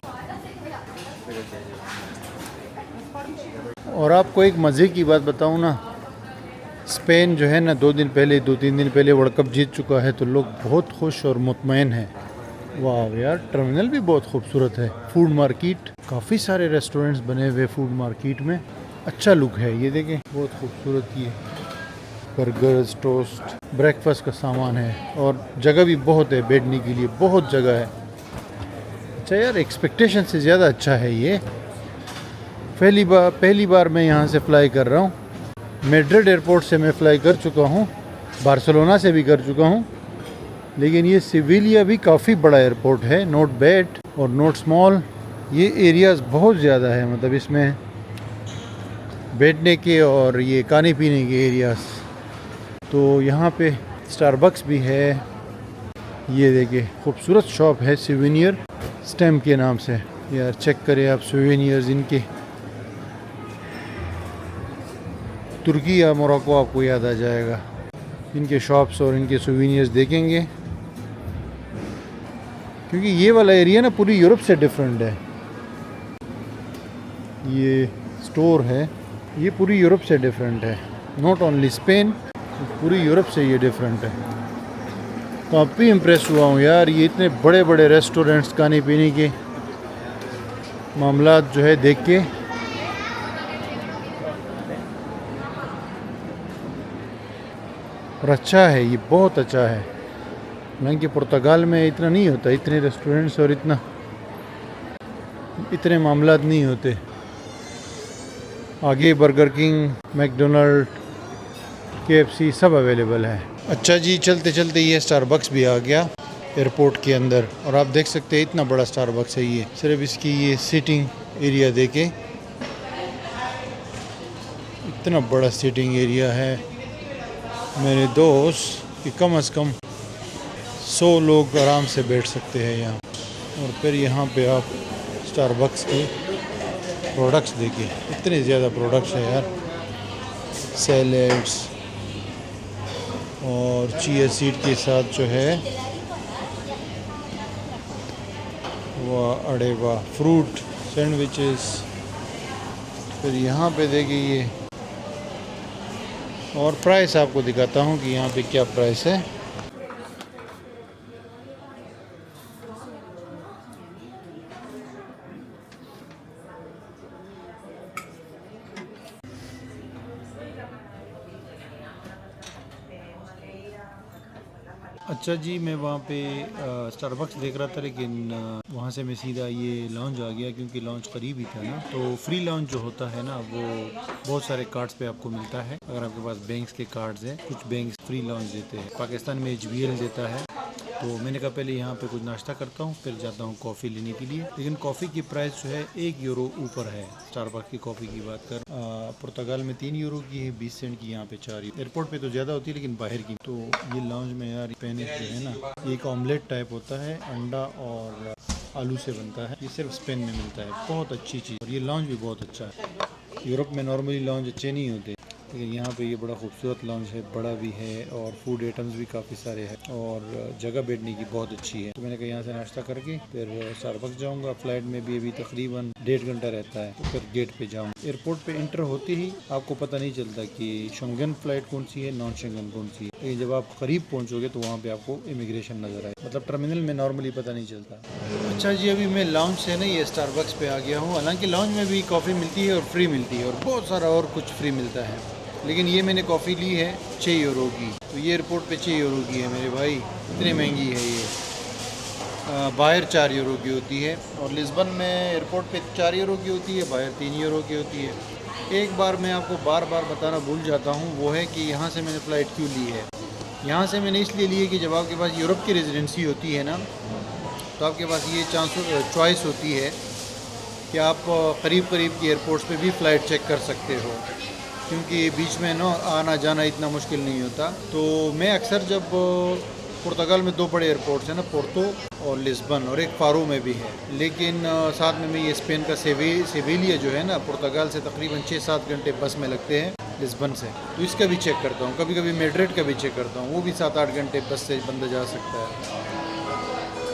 और आपको एक मज़े की बात बताऊँ ना, स्पेन जो है ना 2-3 दिन पहले वर्ल्ड कप जीत चुका है, तो लोग बहुत खुश और मुतमईन हैं। वाह यार, टर्मिनल भी बहुत खूबसूरत है। फूड मार्केट, काफ़ी सारे रेस्टोरेंट्स बने हुए फूड मार्केट में, अच्छा लुक है। ये देखें बहुत खूबसूरत, ये बर्गर्स, टोस्ट, ब्रेकफास्ट का सामान है और जगह भी बहुत है बैठने के लिए, बहुत जगह है। अच्छा यार, एक्सपेक्टेशन से ज़्यादा अच्छा है ये। पहली बार मैं यहाँ से फ़्लाई कर रहा हूँ। मैड्रिड एयरपोर्ट से मैं फ़्लाई कर चुका हूँ, बार्सिलोना से भी कर चुका हूँ, लेकिन ये सेविलिया भी काफ़ी बड़ा एयरपोर्ट है। नॉट बैड और नॉट स्मॉल। ये एरियाज़ बहुत ज़्यादा है, मतलब इसमें बैठने के और ये खाने पीने के एरियाज़। तो यहाँ पे स्टारबक्स भी है। ये देखिए खूबसूरत शॉप है सोवेनियर स्टैम्प के नाम से। यार चेक करें आप सोवेनियर्स इनके। तुर्की या मोरक्को आपको याद आ जाएगा। इनके शॉप्स और इनके सोवेनियर्स देखेंगे, क्योंकि ये वाला एरिया ना पूरी यूरोप से डिफरेंट है। ये स्टोर है, ये पूरी यूरोप से डिफरेंट है, नॉट ओनली स्पेन, पूरी यूरोप से ये डिफरेंट है। काफ़ी इम्प्रेस हुआ हूँ यार, ये इतने बड़े बड़े रेस्टोरेंट्स खाने पीने के मामला जो है देख के। और अच्छा है, ये बहुत अच्छा है। हालांकि पुर्तगाल में इतना नहीं होता, इतने रेस्टोरेंट्स और इतने मामलात नहीं होते। आगे बर्गर किंग, मैकडोनल्ड, KFC सब अवेलेबल है। अच्छा जी, चलते चलते ये स्टारबक्स भी आ गया एयरपोर्ट के अंदर, और आप देख सकते हैं इतना बड़ा स्टारबक्स है ये। सिर्फ इसकी ये सीटिंग एरिया देखे, इतना बड़ा सीटिंग एरिया है मेरे दोस्त कि कम से कम 100 लोग आराम से बैठ सकते हैं यहाँ। और फिर यहाँ पे आप स्टारबक्स के प्रोडक्ट्स देखिए, इतने ज़्यादा प्रोडक्ट्स हैं यार। सैलेड्स और चिया सीड के साथ जो है वाह, अड़े वाह, फ्रूट सैंडविचेस। फिर यहाँ पे देखिए ये, और प्राइस आपको दिखाता हूँ कि यहाँ पे क्या प्राइस है। अच्छा जी, मैं वहाँ पे स्टारबक्स देख रहा था, लेकिन वहाँ से मैं सीधा ये लॉन्ज आ गया, क्योंकि लॉन्ज करीब ही था ना। तो फ्री लॉन्ज जो होता है ना, वो बहुत सारे कार्ड्स पे आपको मिलता है। अगर आपके पास बैंक्स के कार्ड्स हैं, कुछ बैंक फ्री लॉन्ज देते हैं। पाकिस्तान में HBL देता है। तो मैंने कहा पहले यहाँ पे कुछ नाश्ता करता हूँ, फिर जाता हूँ कॉफ़ी लेने के लिए। लेकिन कॉफ़ी की प्राइस जो है 1 यूरो ऊपर है। स्टारबक्स की कॉफ़ी की बात कर, पुर्तगाल में 3 यूरो की है, 20 सेंट की यहाँ पे 4 यूरो। एयरपोर्ट पे तो ज़्यादा होती है, लेकिन बाहर की। तो ये लॉन्ज में यार स्पेनिश जो है ना, ये एक ऑमलेट टाइप होता है, अंडा और आलू से बनता है। ये सिर्फ स्पेन में मिलता है, बहुत अच्छी चीज़। और ये लॉन्ज भी बहुत अच्छा है। यूरोप में नॉर्मली लॉन्ज अच्छे नहीं होते, लेकिन यहाँ पे ये बड़ा खूबसूरत लॉन्ज है, बड़ा भी है, और फूड आइटम्स भी काफ़ी सारे हैं, और जगह बैठने की बहुत अच्छी है। तो मैंने कहा यहाँ से नाश्ता करके फिर स्टारबक्स जाऊँगा। फ्लाइट में भी अभी तकरीबन 1.5 घंटा रहता है, तो फिर गेट पे जाऊँ। एयरपोर्ट पे इंटर होते ही आपको पता नहीं चलता कि शेंगन फ्लाइट कौन सी है, नॉन शेंगन कौन सी है। लेकिन जब आप करीब पहुँचोगे तो वहाँ पे आपको इमिग्रेशन नजर आए, मतलब टर्मिनल में नॉर्मली पता नहीं चलता। अच्छा जी, अभी मैं लॉन्ज से ना ये स्टारबक्स पे आ गया हूँ। हालांकि लॉन्ज में भी कॉफ़ी मिलती है और फ्री मिलती है, और बहुत सारा और कुछ फ्री मिलता है। लेकिन ये मैंने कॉफ़ी ली है 6 यूरो की। तो ये एयरपोर्ट पे 6 यूरो की है मेरे भाई, इतनी महंगी है ये। बाहर 4 यूरो की होती है, और लिस्बन में एयरपोर्ट पे 4 यूरो की होती है, बाहर 3 यूरो की होती है। एक बार मैं आपको बार बार बताना भूल जाता हूँ, वो है कि यहाँ से मैंने फ़्लाइट क्यों ली है। यहाँ से मैंने इसलिए ली है कि जब आपके पास यूरोप की रेजिडेंसी होती है ना, तो आपके पास ये चॉइस होती है कि आप करीब करीब की एयरपोर्ट्स पे भी फ़्लाइट चेक कर सकते हो, क्योंकि बीच में ना आना जाना इतना मुश्किल नहीं होता। तो मैं अक्सर जब पुर्तगाल में 2 बड़े एयरपोर्ट्स हैं ना, पोर्तो और लिस्बन, और एक फारो में भी है। लेकिन साथ में मैं ये स्पेन का सेविलिया जो है ना, पुर्तगाल से तकरीबन 6-7 घंटे बस में लगते हैं लिस्बन से, तो इसका भी चेक करता हूँ। कभी कभी मैड्रिड का भी चेक करता हूँ, वो भी 7-8 घंटे बस से बंदा जा सकता है।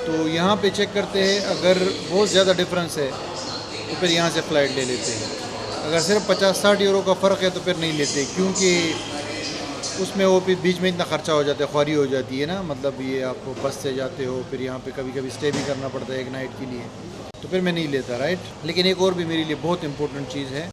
तो यहाँ पे चेक करते हैं, अगर बहुत ज़्यादा डिफरेंस है तो फिर यहाँ से फ़्लाइट ले लेते हैं। अगर सिर्फ 50-60 यूरो का फ़र्क है तो फिर नहीं लेते, क्योंकि उसमें वो फिर बीच में इतना ख़र्चा हो जाता है, ख्वारी हो जाती है ना। मतलब ये आप बस से जाते हो, फिर यहाँ पे कभी कभी स्टे भी करना पड़ता है 1 नाइट के लिए, तो फिर मैं नहीं लेता, राइट। लेकिन एक और भी मेरे लिए बहुत इंपॉर्टेंट चीज़ है,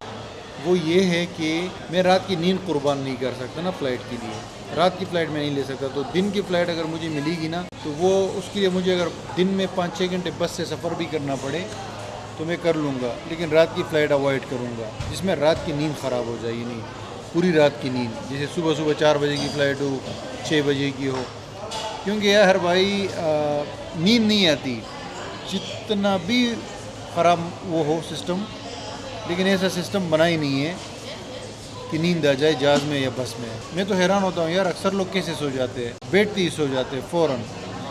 वो ये है कि मैं रात की नींद कुर्बान नहीं कर सकता ना फ़्लाइट के लिए। रात की फ़्लाइट में नहीं ले सकता, तो दिन की फ़्लाइट अगर मुझे मिलेगी ना, तो वो उसके लिए मुझे अगर दिन में 5-6 घंटे बस से सफ़र भी करना पड़े तो मैं कर लूँगा, लेकिन रात की फ़्लाइट अवॉइड करूँगा, जिसमें रात की नींद ख़राब हो जाएगी। नहीं, पूरी रात की नींद, जैसे सुबह 4 बजे की फ़्लाइट हो, 6 बजे की हो, क्योंकि यार भाई नींद नहीं आती, जितना भी ख़राब वो हो सिस्टम, लेकिन ऐसा सिस्टम बना ही नहीं है कि नींद आ जाए जहाज़ में या बस में। मैं तो हैरान होता हूँ यार, अक्सर लोग कैसे सो जाते हैं, बैठते ही सो जाते हैं फ़ौरन,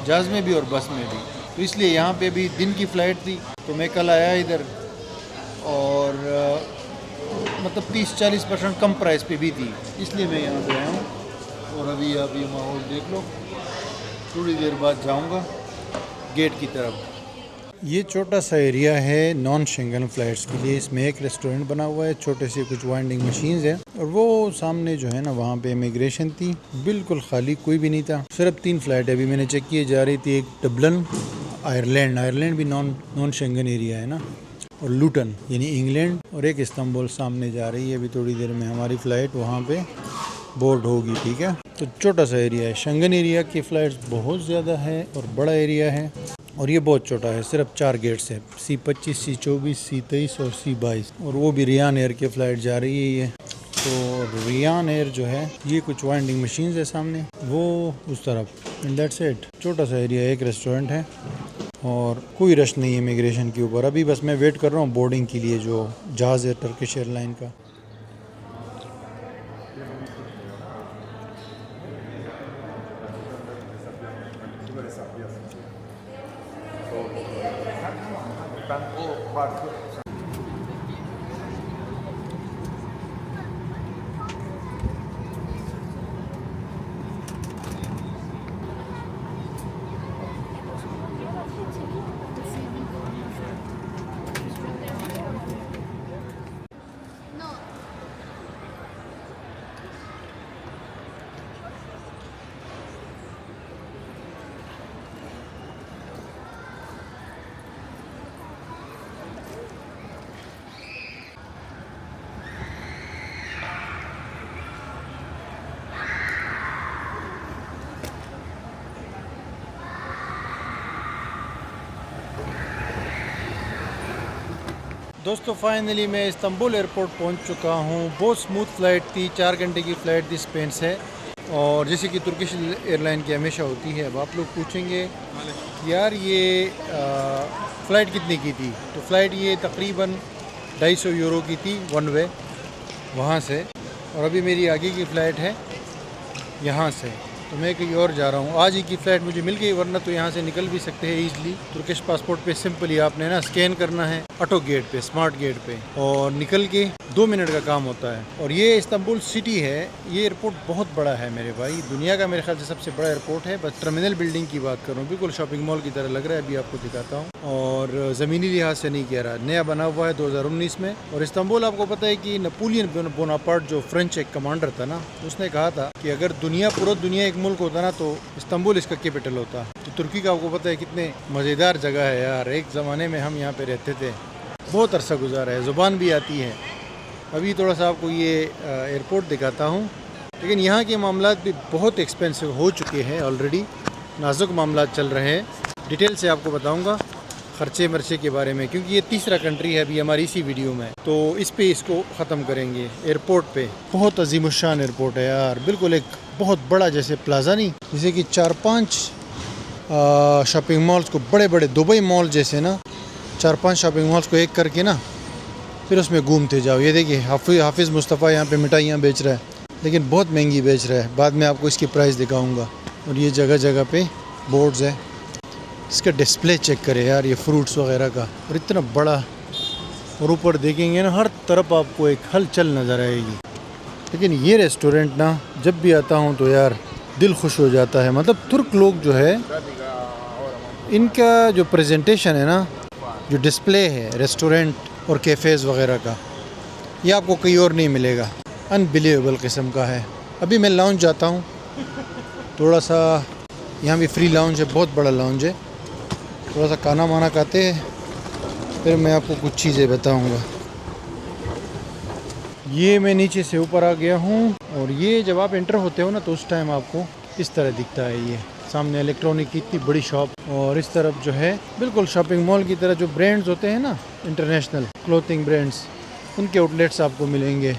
जहाज़ में भी और बस में भी। तो इसलिए यहाँ पे भी दिन की फ़्लाइट थी, तो मैं कल आया इधर, और मतलब 30-40% कम प्राइस पे भी थी, इसलिए मैं यहाँ पे आया हूँ। और अभी आप ये माहौल देख लो, थोड़ी देर बाद जाऊँगा गेट की तरफ। ये छोटा सा एरिया है नॉन शेंगन फ़्लाइट्स के लिए। इसमें एक रेस्टोरेंट बना हुआ है, छोटे से कुछ वाइंडिंग मशीन्स हैं, और वो सामने जो है ना वहाँ पे इमिग्रेशन थी, बिल्कुल खाली, कोई भी नहीं था। सिर्फ 3 फ़्लाइट है अभी मैंने चेक किए जा रही थी। एक डबलिन आयरलैंड भी नॉन शेंगन एरिया है ना, और लूटन यानी इंग्लैंड, और एक इस्तांबुल सामने जा रही है। अभी थोड़ी देर में हमारी फ़्लाइट वहाँ पे बोर्ड होगी, ठीक है। तो छोटा सा एरिया है। शेंगन एरिया की फ़्लाइट्स बहुत ज़्यादा है और बड़ा एरिया है, और ये बहुत छोटा है। सिर्फ 4 गेट्स है, C25, C24, C23 और C22, और वो भी रियान एयर की फ़्लाइट जा रही है ये। तो रियान एयर जो है, ये कुछ वाइंडिंग मशीन्स है सामने, वो उस तरफ। And that's it. छोटा सा एरिया, एक रेस्टोरेंट है और कोई रश नहीं है इमिग्रेशन के ऊपर। अभी बस मैं वेट कर रहा हूँ बोर्डिंग के लिए, जो जहाज़ है टर्किश एयरलाइन का। दोस्तों फाइनली मैं इस्तांबुल एयरपोर्ट पहुंच चुका हूं। बहुत स्मूथ फ़्लाइट थी, 4 घंटे की फ़्लाइट थी स्पेन से, और जैसे कि तुर्किश एयरलाइन की हमेशा होती है। अब आप लोग पूछेंगे यार ये फ़्लाइट कितने की थी, तो फ़्लाइट ये तकरीबन 250 यूरो की थी वन वे वहाँ से, और अभी मेरी आगे की फ़्लाइट है यहाँ से, तो मैं कहीं और जा रहा हूँ। आज ही की फ़्लाइट मुझे मिल गई, वरना तो यहाँ से निकल भी सकते हैं ईज़िली। तुर्किश पासपोर्ट पे सिंपली आपने ना स्कैन करना है ऑटो गेट पे, स्मार्ट गेट पे, और निकल के 2 मिनट का काम होता है। और ये इस्तांबुल सिटी है, ये एयरपोर्ट बहुत बड़ा है मेरे भाई, दुनिया का मेरे ख्याल से सबसे बड़ा एयरपोर्ट है। बस टर्मिनल बिल्डिंग की बात करूँ, बिल्कुल शॉपिंग मॉल की तरह लग रहा है, अभी आपको दिखाता हूँ। और ज़मीनी लिहाज से नहीं कह रहा, नया बना हुआ है 2019 में। और इस्तांबुल आपको पता है कि नेपोलियन बोनापार्ट जो फ्रेंच एक कमांडर था ना, उसने कहा था कि अगर पूरा दुनिया एक मुल्क होता ना, तो इस्तांबुल इसका कैपिटल होता। तो तुर्की का आपको पता है कितने मज़ेदार जगह है यार। एक ज़माने में हम यहाँ पे रहते थे, बहुत अरसा गुजारा है, ज़ुबान भी आती है। अभी थोड़ा सा आपको ये एयरपोर्ट दिखाता हूँ, लेकिन यहाँ के मामला भी बहुत एक्सपेंसिव हो चुके हैं ऑलरेडी, नाजुक मामला चल रहे हैं। डिटेल से आपको बताऊँगा ख़र्चे मर्चे के बारे में, क्योंकि ये तीसरा कंट्री है अभी हमारी इसी वीडियो में, तो इस पे इसको ख़त्म करेंगे। एयरपोर्ट पे बहुत अजीमुशान एयरपोर्ट है यार, बिल्कुल एक बहुत बड़ा, जैसे प्लाजा नहीं, जैसे कि 4-5 शॉपिंग मॉल्स को, बड़े बड़े दुबई मॉल जैसे ना, 4-5 शॉपिंग मॉल्स को एक करके ना, फिर उसमें घूमते जाओ। ये देखिए हाफिज़ मुस्तफ़ा यहाँ पे मिठाइयाँ बेच रहा है, लेकिन बहुत महंगी बेच रहा है, बाद में आपको इसकी प्राइस दिखाऊंगा। और ये जगह जगह पे बोर्ड्स है, इसका डिस्प्ले चेक करें यार, ये फ्रूट्स वगैरह का, और इतना बड़ा। और ऊपर देखेंगे ना, हर तरफ आपको एक हलचल नज़र आएगी। लेकिन ये रेस्टोरेंट ना, जब भी आता हूँ तो यार दिल खुश हो जाता है। मतलब तुर्क लोग जो है, इनका जो प्रेजेंटेशन है ना, जो डिस्प्ले है रेस्टोरेंट और कैफ़ेज़ वगैरह का, ये आपको कहीं और नहीं मिलेगा। अनबिलीवेबल किस्म का है। अभी मैं लाउंज जाता हूँ, थोड़ा सा यहाँ भी फ्री लाउंज है, बहुत बड़ा लाउंज है। थोड़ा सा खाना वाना खाते हैं, फिर मैं आपको कुछ चीज़ें बताऊँगा। ये मैं नीचे से ऊपर आ गया हूँ, और ये जब आप एंटर होते हो ना, तो उस टाइम आपको इस तरह दिखता है। ये सामने इलेक्ट्रॉनिक की इतनी बड़ी शॉप, और इस तरफ जो है बिल्कुल शॉपिंग मॉल की तरह जो ब्रांड्स होते हैं ना, इंटरनेशनल क्लोथिंग ब्रांड्स, उनके आउटलेट्स आपको मिलेंगे।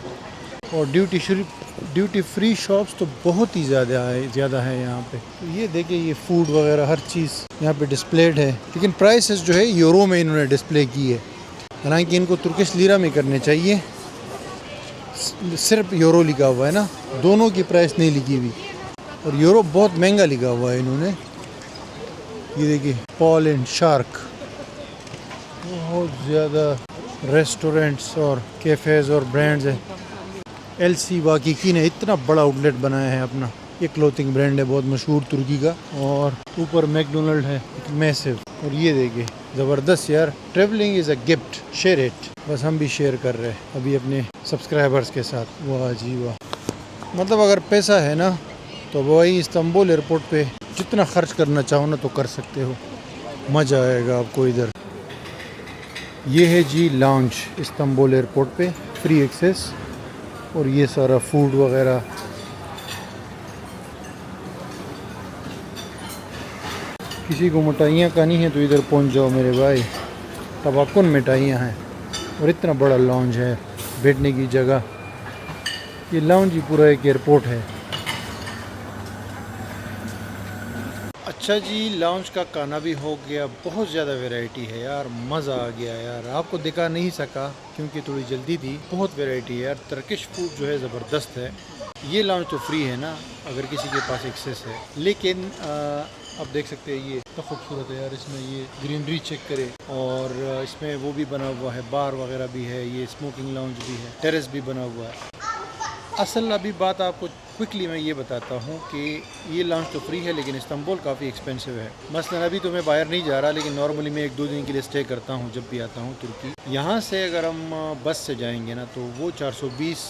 और ड्यूटी फ्री शॉप्स तो बहुत ही ज़्यादा है यहाँ पे। तो ये देखिए, ये फूड वगैरह हर चीज़ यहाँ पे डिस्प्लेड है, लेकिन प्राइसेस जो है यूरो में इन्होंने डिस्प्ले की है। हालांकि इनको तुर्किश लीरा में करने चाहिए, सिर्फ यूरो लिखा हुआ है ना, दोनों की प्राइस नहीं लिखी हुई, और यूरो बहुत महंगा लिखा हुआ है इन्होंने। ये देखिए पॉल एंड शार्क, बहुत ज़्यादा रेस्टोरेंट्स और कैफ़ेज़ और ब्रांड्स हैं। LC वाकिकी ने इतना बड़ा आउटलेट बनाया है अपना। ये क्लोथिंग ब्रांड है बहुत मशहूर तुर्की का। और ऊपर मैकडोनल्ड है मैसिव। और ये देखिए ज़बरदस्त यार, travelling is a gift, share it. बस हम भी शेयर कर रहे हैं अभी अपने सब्सक्राइबर्स के साथ। वाह जी वाह, मतलब अगर पैसा है ना तो वही इस्तांबुल एयरपोर्ट पे जितना खर्च करना चाहो ना तो कर सकते हो, मज़ा आएगा आपको इधर। ये है जी लाउंज इस्तांबुल एयरपोर्ट पे, फ्री एक्सेस। और ये सारा फूड वगैरह। किसी को मिठाइयाँ खानी है तो इधर पहुंच जाओ मेरे भाई, तबाकुन मिठाइयाँ हैं। और इतना बड़ा लाउंज है, बैठने की जगह। ये लाउंज ही पूरा एक एयरपोर्ट है। अच्छा जी, लाउंज का खाना भी हो गया। बहुत ज़्यादा वैरायटी है यार, मज़ा आ गया यार। आपको दिखा नहीं सका क्योंकि थोड़ी जल्दी थी। बहुत वैरायटी है यार, टर्किश फूड जो है ज़बरदस्त है। ये लाउंज तो फ्री है ना अगर किसी के पास एक्सेस है, लेकिन आप देख सकते हैं ये तो खूबसूरत है यार। इसमें ये ग्रीनरी चेक करें, और इसमें वो भी बना हुआ है, बार वगैरह भी है, ये स्मोकिंग लाउंज भी है, टेरेस भी बना हुआ है। असल अभी बात आपको क्विकली मैं ये बताता हूँ कि ये लाउंज तो फ्री है लेकिन इस्तांबुल काफ़ी एक्सपेंसिव है। मसलन अभी तो मैं बाहर नहीं जा रहा, लेकिन नॉर्मली मैं 1-2 दिन के लिए स्टे करता हूँ जब भी आता हूँ तुर्की। यहाँ से अगर हम बस से जाएंगे ना तो वो 420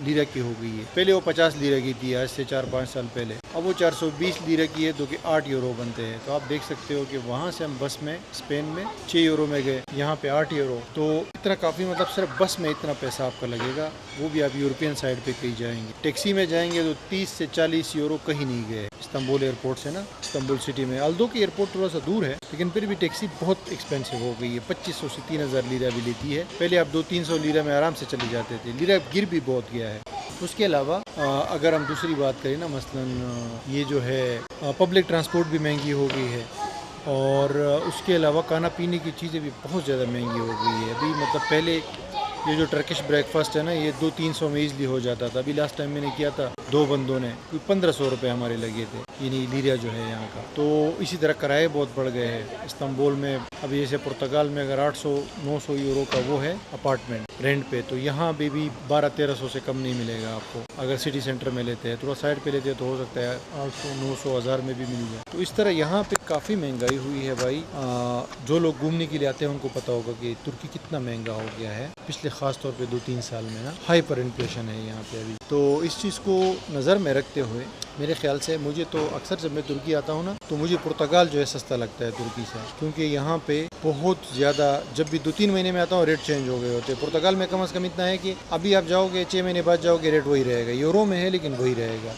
लीरा की हो गई है। पहले वो 50 लीरा की थी, आज से 4-5 साल पहले। अब वो 420 लीरा की है, जो कि 8 यूरो बनते हैं। तो आप देख सकते हो कि वहाँ से हम बस में स्पेन में 6 यूरो में गए, यहाँ पे 8 यूरो। तो इतना काफ़ी, मतलब सिर्फ बस में इतना पैसा आपका लगेगा, वो भी आप यूरोपियन साइड पे कहीं जाएंगे। टैक्सी में जाएंगे तो 30 से 40 यूरो कहीं नहीं गए इस्तांबुल एयरपोर्ट से ना, इस्तांबुल सिटी में। अल्दो की एयरपोर्ट थोड़ा सा दूर है, लेकिन फिर भी टैक्सी बहुत एक्सपेंसिव हो गई है। 2500 से 3000 लीरा भी लेती है। पहले आप 200-300 लीरा में आराम से चले जाते थे, लीरा गिर भी बहुत गया है। उसके अलावा अगर हम दूसरी बात करें ना, मसलन ये जो है पब्लिक ट्रांसपोर्ट भी महंगी हो गई है, और उसके अलावा खाना पीने की चीज़ें भी बहुत ज़्यादा महंगी हो गई है अभी। मतलब पहले ये जो टर्किश ब्रेकफास्ट है ना, ये 200-300 में ईज़िली हो जाता था। अभी लास्ट टाइम मैंने किया था 2 बंदों ने, कोई 1500 रुपये हमारे लगे थे, यानी लीरा जो है यहाँ का। तो इसी तरह किराए बहुत बढ़ गए हैं इस्तांबुल में। अभी जैसे पुर्तगाल में अगर 800-900 यूरो का वो है अपार्टमेंट रेंट पे, तो यहाँ पे भी 1200-1300 से कम नहीं मिलेगा आपको। अगर सिटी सेंटर में लेते हैं, थोड़ा साइड पे लेते हैं तो हो सकता है 800-900 1000 में भी मिल जाए। तो इस तरह यहाँ पे काफ़ी महंगाई हुई है भाई। जो लोग घूमने के लिए आते हैं उनको पता होगा कि तुर्की कितना महंगा हो गया है पिछले ख़ास तौर पे 2-3 साल में ना। हाइपर इन्फ्लेशन है यहाँ पे अभी। तो इस चीज़ को नज़र में रखते हुए मेरे ख्याल से, मुझे तो अक्सर जब मैं तुर्की आता हूँ ना तो मुझे पुर्तगाल जो है सस्ता लगता है तुर्की से, क्योंकि यहाँ पे बहुत ज़्यादा, जब भी 2-3 महीने में आता हूँ रेट चेंज हो गए होते हैं। पुर्तगाल में कम से कम इतना है कि अभी आप जाओगे 6 महीने बाद जाओगे रेट वही रहेगा, यूरो में है लेकिन वही रहेगा।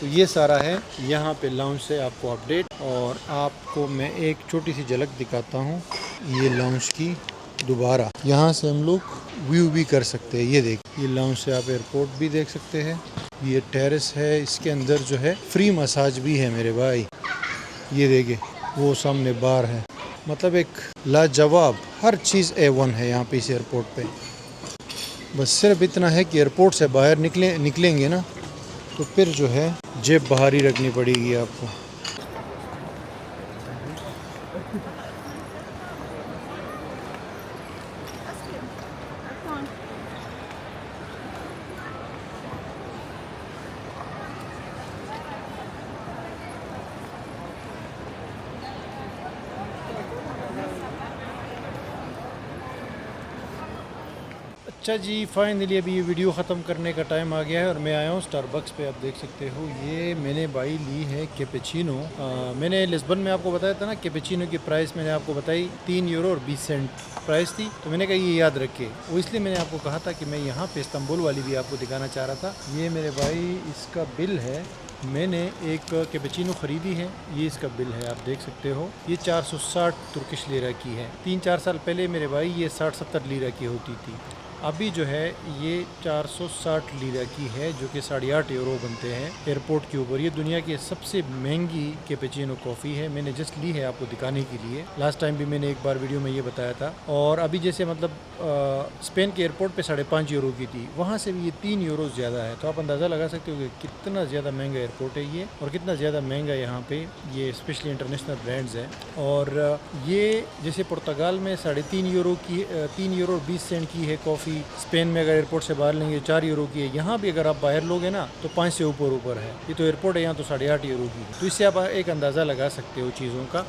तो ये सारा है यहाँ पे लाउंज से आपको अपडेट। और आपको मैं एक छोटी सी झलक दिखाता हूँ ये लाउंज की दोबारा। यहाँ से हम लोग व्यू भी कर सकते हैं। ये देख, ये लाउंज से आप एयरपोर्ट भी देख सकते हैं। ये टेरेस है, इसके अंदर जो है फ्री मसाज भी है मेरे भाई। ये देखिए वो सामने बार है। मतलब एक लाजवाब, हर चीज़ A1 है यहाँ पे इस एयरपोर्ट पे। बस सिर्फ इतना है कि एयरपोर्ट से बाहर निकलेंगे ना तो फिर जो है जेब बाहर ही रखनी पड़ेगी आपको। अच्छा जी, फाइनली अभी ये वीडियो ख़त्म करने का टाइम आ गया है और मैं आया हूँ स्टारबक्स पे। आप देख सकते हो ये मैंने भाई ली है कैपेचिनो। मैंने लिस्बन में आपको बताया था ना, कैपेचिनो की प्राइस मैंने आपको बताई 3 यूरो और 20 सेंट प्राइस थी। तो मैंने कहा ये याद रखे, वो इसलिए मैंने आपको कहा था कि मैं यहाँ पे इस्तांबुल वाली भी आपको दिखाना चाह रहा था। ये मेरे भाई इसका बिल है, मैंने एक कैपेचिनो ख़रीदी है, ये इसका बिल है, आप देख सकते हो। ये 460 तुर्किश लीरा की है। 3-4 साल पहले मेरे भाई ये 60-70 लीरा की होती थी। अभी जो है ये 460 लीरा की है, जो कि 8.5 यूरो बनते हैं एयरपोर्ट के ऊपर। ये दुनिया की सबसे महंगी कैपेचिनो कॉफ़ी है। मैंने जस्ट ली है आपको दिखाने के लिए। लास्ट टाइम भी मैंने एक बार वीडियो में ये बताया था। और अभी जैसे मतलब स्पेन के एयरपोर्ट पे 5.5 यूरो की थी, वहाँ से भी ये 3 यूरो ज़्यादा है। तो आप अंदाज़ा लगा सकते हो कि कितना ज़्यादा महंगा एयरपोर्ट है ये, और कितना ज़्यादा महंगा यहाँ पे ये स्पेशली इंटरनेशनल ब्रांड्स हैं। और ये जैसे पुर्तगाल में 3.5 यूरो की 3 यूरो 20 सेंट की है कॉफ़ी, स्पेन में अगर एयरपोर्ट से बाहर लेंगे 4 यूरो की है। यहाँ भी अगर आप बाहर लोगे ना तो 5 से ऊपर है। ये तो एयरपोर्ट है, यहाँ तो 8.5 यूरो की है। तो इससे आप एक अंदाज़ा लगा सकते हो चीज़ों का।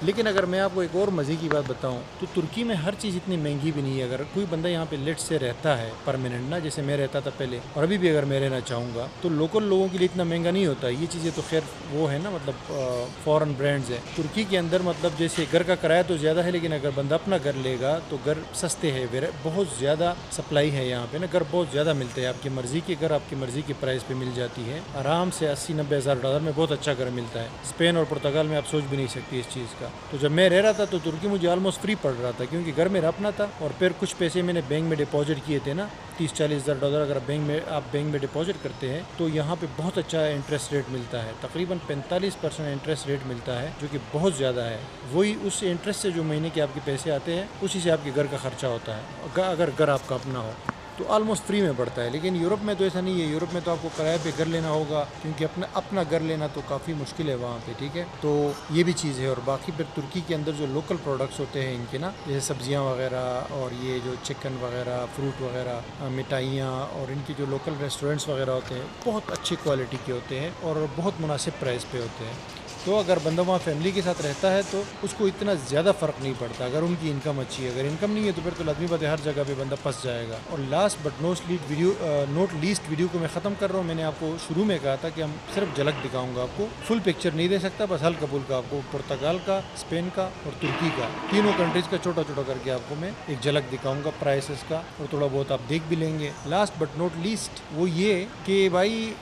लेकिन अगर मैं आपको एक और मज़े की बात बताऊं तो तुर्की में हर चीज़ इतनी महंगी भी नहीं है। अगर कोई बंदा यहाँ पे लेट से रहता है परमानेंट ना, जैसे मैं रहता था पहले और अभी भी अगर मैं रहना चाहूँगा, तो लोकल लोगों के लिए इतना महंगा नहीं होता। ये चीज़ें तो खैर वो है ना, मतलब फॉरेन ब्रांड्स है। तुर्की के अंदर मतलब जैसे घर का किराया तो ज़्यादा है, लेकिन अगर बंदा अपना घर लेगा तो घर सस्ते है। बहुत ज़्यादा सप्लाई है यहाँ पे ना, घर बहुत ज़्यादा मिलते हैं। आपकी मर्ज़ी के घर आपकी मर्ज़ी के प्राइस पे मिल जाती है आराम से। 80-90 हज़ार डॉलर में बहुत अच्छा घर मिलता है। स्पेन और पुर्तगाल में आप सोच भी नहीं सकती इस चीज़ का। तो जब मैं रह रहा था तो तुर्की मुझे ऑलमोस्ट फ्री पड़ रहा था, क्योंकि घर मेरा अपना था। और फिर कुछ पैसे मैंने बैंक में डिपॉजिट किए थे ना, 30-40 हज़ार डॉलर अगर आप बैंक में डिपॉजिट करते हैं तो यहाँ पे बहुत अच्छा इंटरेस्ट रेट मिलता है। तकरीबन 45% इंटरेस्ट रेट मिलता है, जो कि बहुत ज़्यादा है। वही उस इंटरेस्ट से जो महीने के आपके पैसे आते हैं उसी से आपके घर का खर्चा होता है, अगर घर आपका अपना हो तो ऑलमोस्ट फ्री में पड़ता है। लेकिन यूरोप में तो ऐसा नहीं है। यूरोप में तो आपको किराए पे घर लेना होगा, क्योंकि अपना घर लेना तो काफ़ी मुश्किल है वहाँ पे, ठीक है। तो ये भी चीज़ है। और बाकी फिर तुर्की के अंदर जो लोकल प्रोडक्ट्स होते हैं इनके ना, जैसे सब्जियाँ वगैरह और ये जो चिकन वगैरह, फ्रूट वगैरह, मिठाइयाँ, और इनके जो लोकल रेस्टोरेंट्स वगैरह होते हैं बहुत अच्छी क्वालिटी के होते हैं और बहुत मुनासिब प्राइस पे होते हैं। तो अगर बंदा वहाँ फैमिली के साथ रहता है तो उसको इतना ज़्यादा फ़र्क नहीं पड़ता अगर उनकी इनकम अच्छी है। अगर इनकम नहीं है तो फिर तो लाजमी बात है हर जगह पे बंदा फंस जाएगा। और last but note least video को मैं ख़त्म कर रहा हूँ। मैंने आपको शुरू में कहा था कि हम सिर्फ झलक दिखाऊंगा, आपको फुल पिक्चर नहीं दे सकता, बस हल्का फुल्का आपको पुर्तगाल का, स्पेन का और तुर्की का, तीनों कंट्रीज़ का छोटा छोटा करके आपको मैं एक झलक दिखाऊंगा प्राइसेस का, और थोड़ा बहुत आप देख भी लेंगे। लास्ट बट नॉट लीस्ट वो ये कि भाई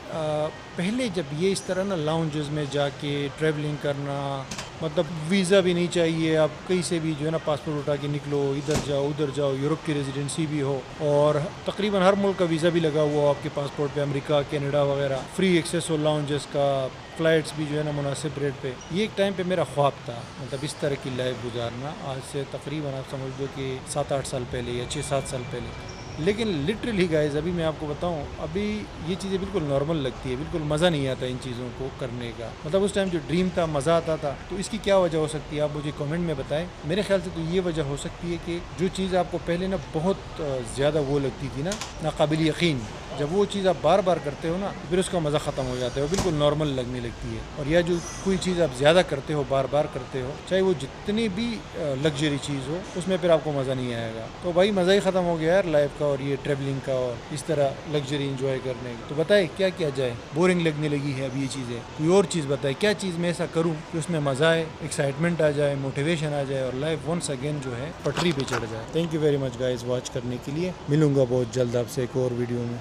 पहले जब ये इस तरह ना लाउंजेस में जाके ट्रैवलिंग करना, मतलब वीज़ा भी नहीं चाहिए, आप कहीं से भी जो है ना पासपोर्ट उठा के निकलो, इधर जाओ उधर जाओ, यूरोप की रेजिडेंसी भी हो और तकरीबन हर मुल्क का वीज़ा भी लगा हुआ हो आपके पासपोर्ट पे, अमेरिका, कनाडा वगैरह, फ्री एक्सेस हो लाउंजेस का, फ़्लाइट्स भी जो है ना मुनासिब रेट पे। ये एक टाइम पे मेरा ख्वाब था, मतलब इस तरह की लाइफ गुजारना। आज से तकरीबन आप समझ लो कि 7-8 साल पहले या 6-7 साल पहले। लेकिन लिटरली गाइस अभी मैं आपको बताऊं, अभी ये चीज़ें बिल्कुल नॉर्मल लगती है, बिल्कुल मज़ा नहीं आता इन चीज़ों को करने का। मतलब उस टाइम जो ड्रीम था, मज़ा आता था। तो इसकी क्या वजह हो सकती है आप मुझे कमेंट में बताएं। मेरे ख्याल से तो ये वजह हो सकती है कि जो चीज़ आपको पहले ना बहुत ज़्यादा वो लगती थी ना, नाकाबिल यकीन, जब वो चीज़ आप बार बार करते हो ना फिर उसका मज़ा ख़त्म हो जाता है, वो बिल्कुल नॉर्मल लगने लगती है। और या जो कोई चीज़ आप ज़्यादा करते हो, बार बार करते हो, चाहे वो जितनी भी लग्जरी चीज़ हो, उसमें फिर आपको मज़ा नहीं आएगा। तो भाई मज़ा ही ख़त्म हो गया यार लाइफ का और ये ट्रैवलिंग का और इस तरह लग्जरी इंजॉय करने का। तो बताए क्या किया जाए, बोरिंग लगने लगी है अब ये चीज़ें। कोई और चीज़ बताए, क्या चीज़ मैं ऐसा करूँ कि उसमें मज़ा आए, एक्साइटमेंट आ जाए, मोटिवेशन आ जाए और लाइफ वंस अगेन जो है पटरी पे चढ़ जाए। Thank you very much guys watch करने के लिए। मिलूंगा बहुत जल्द आपसे एक और वीडियो में।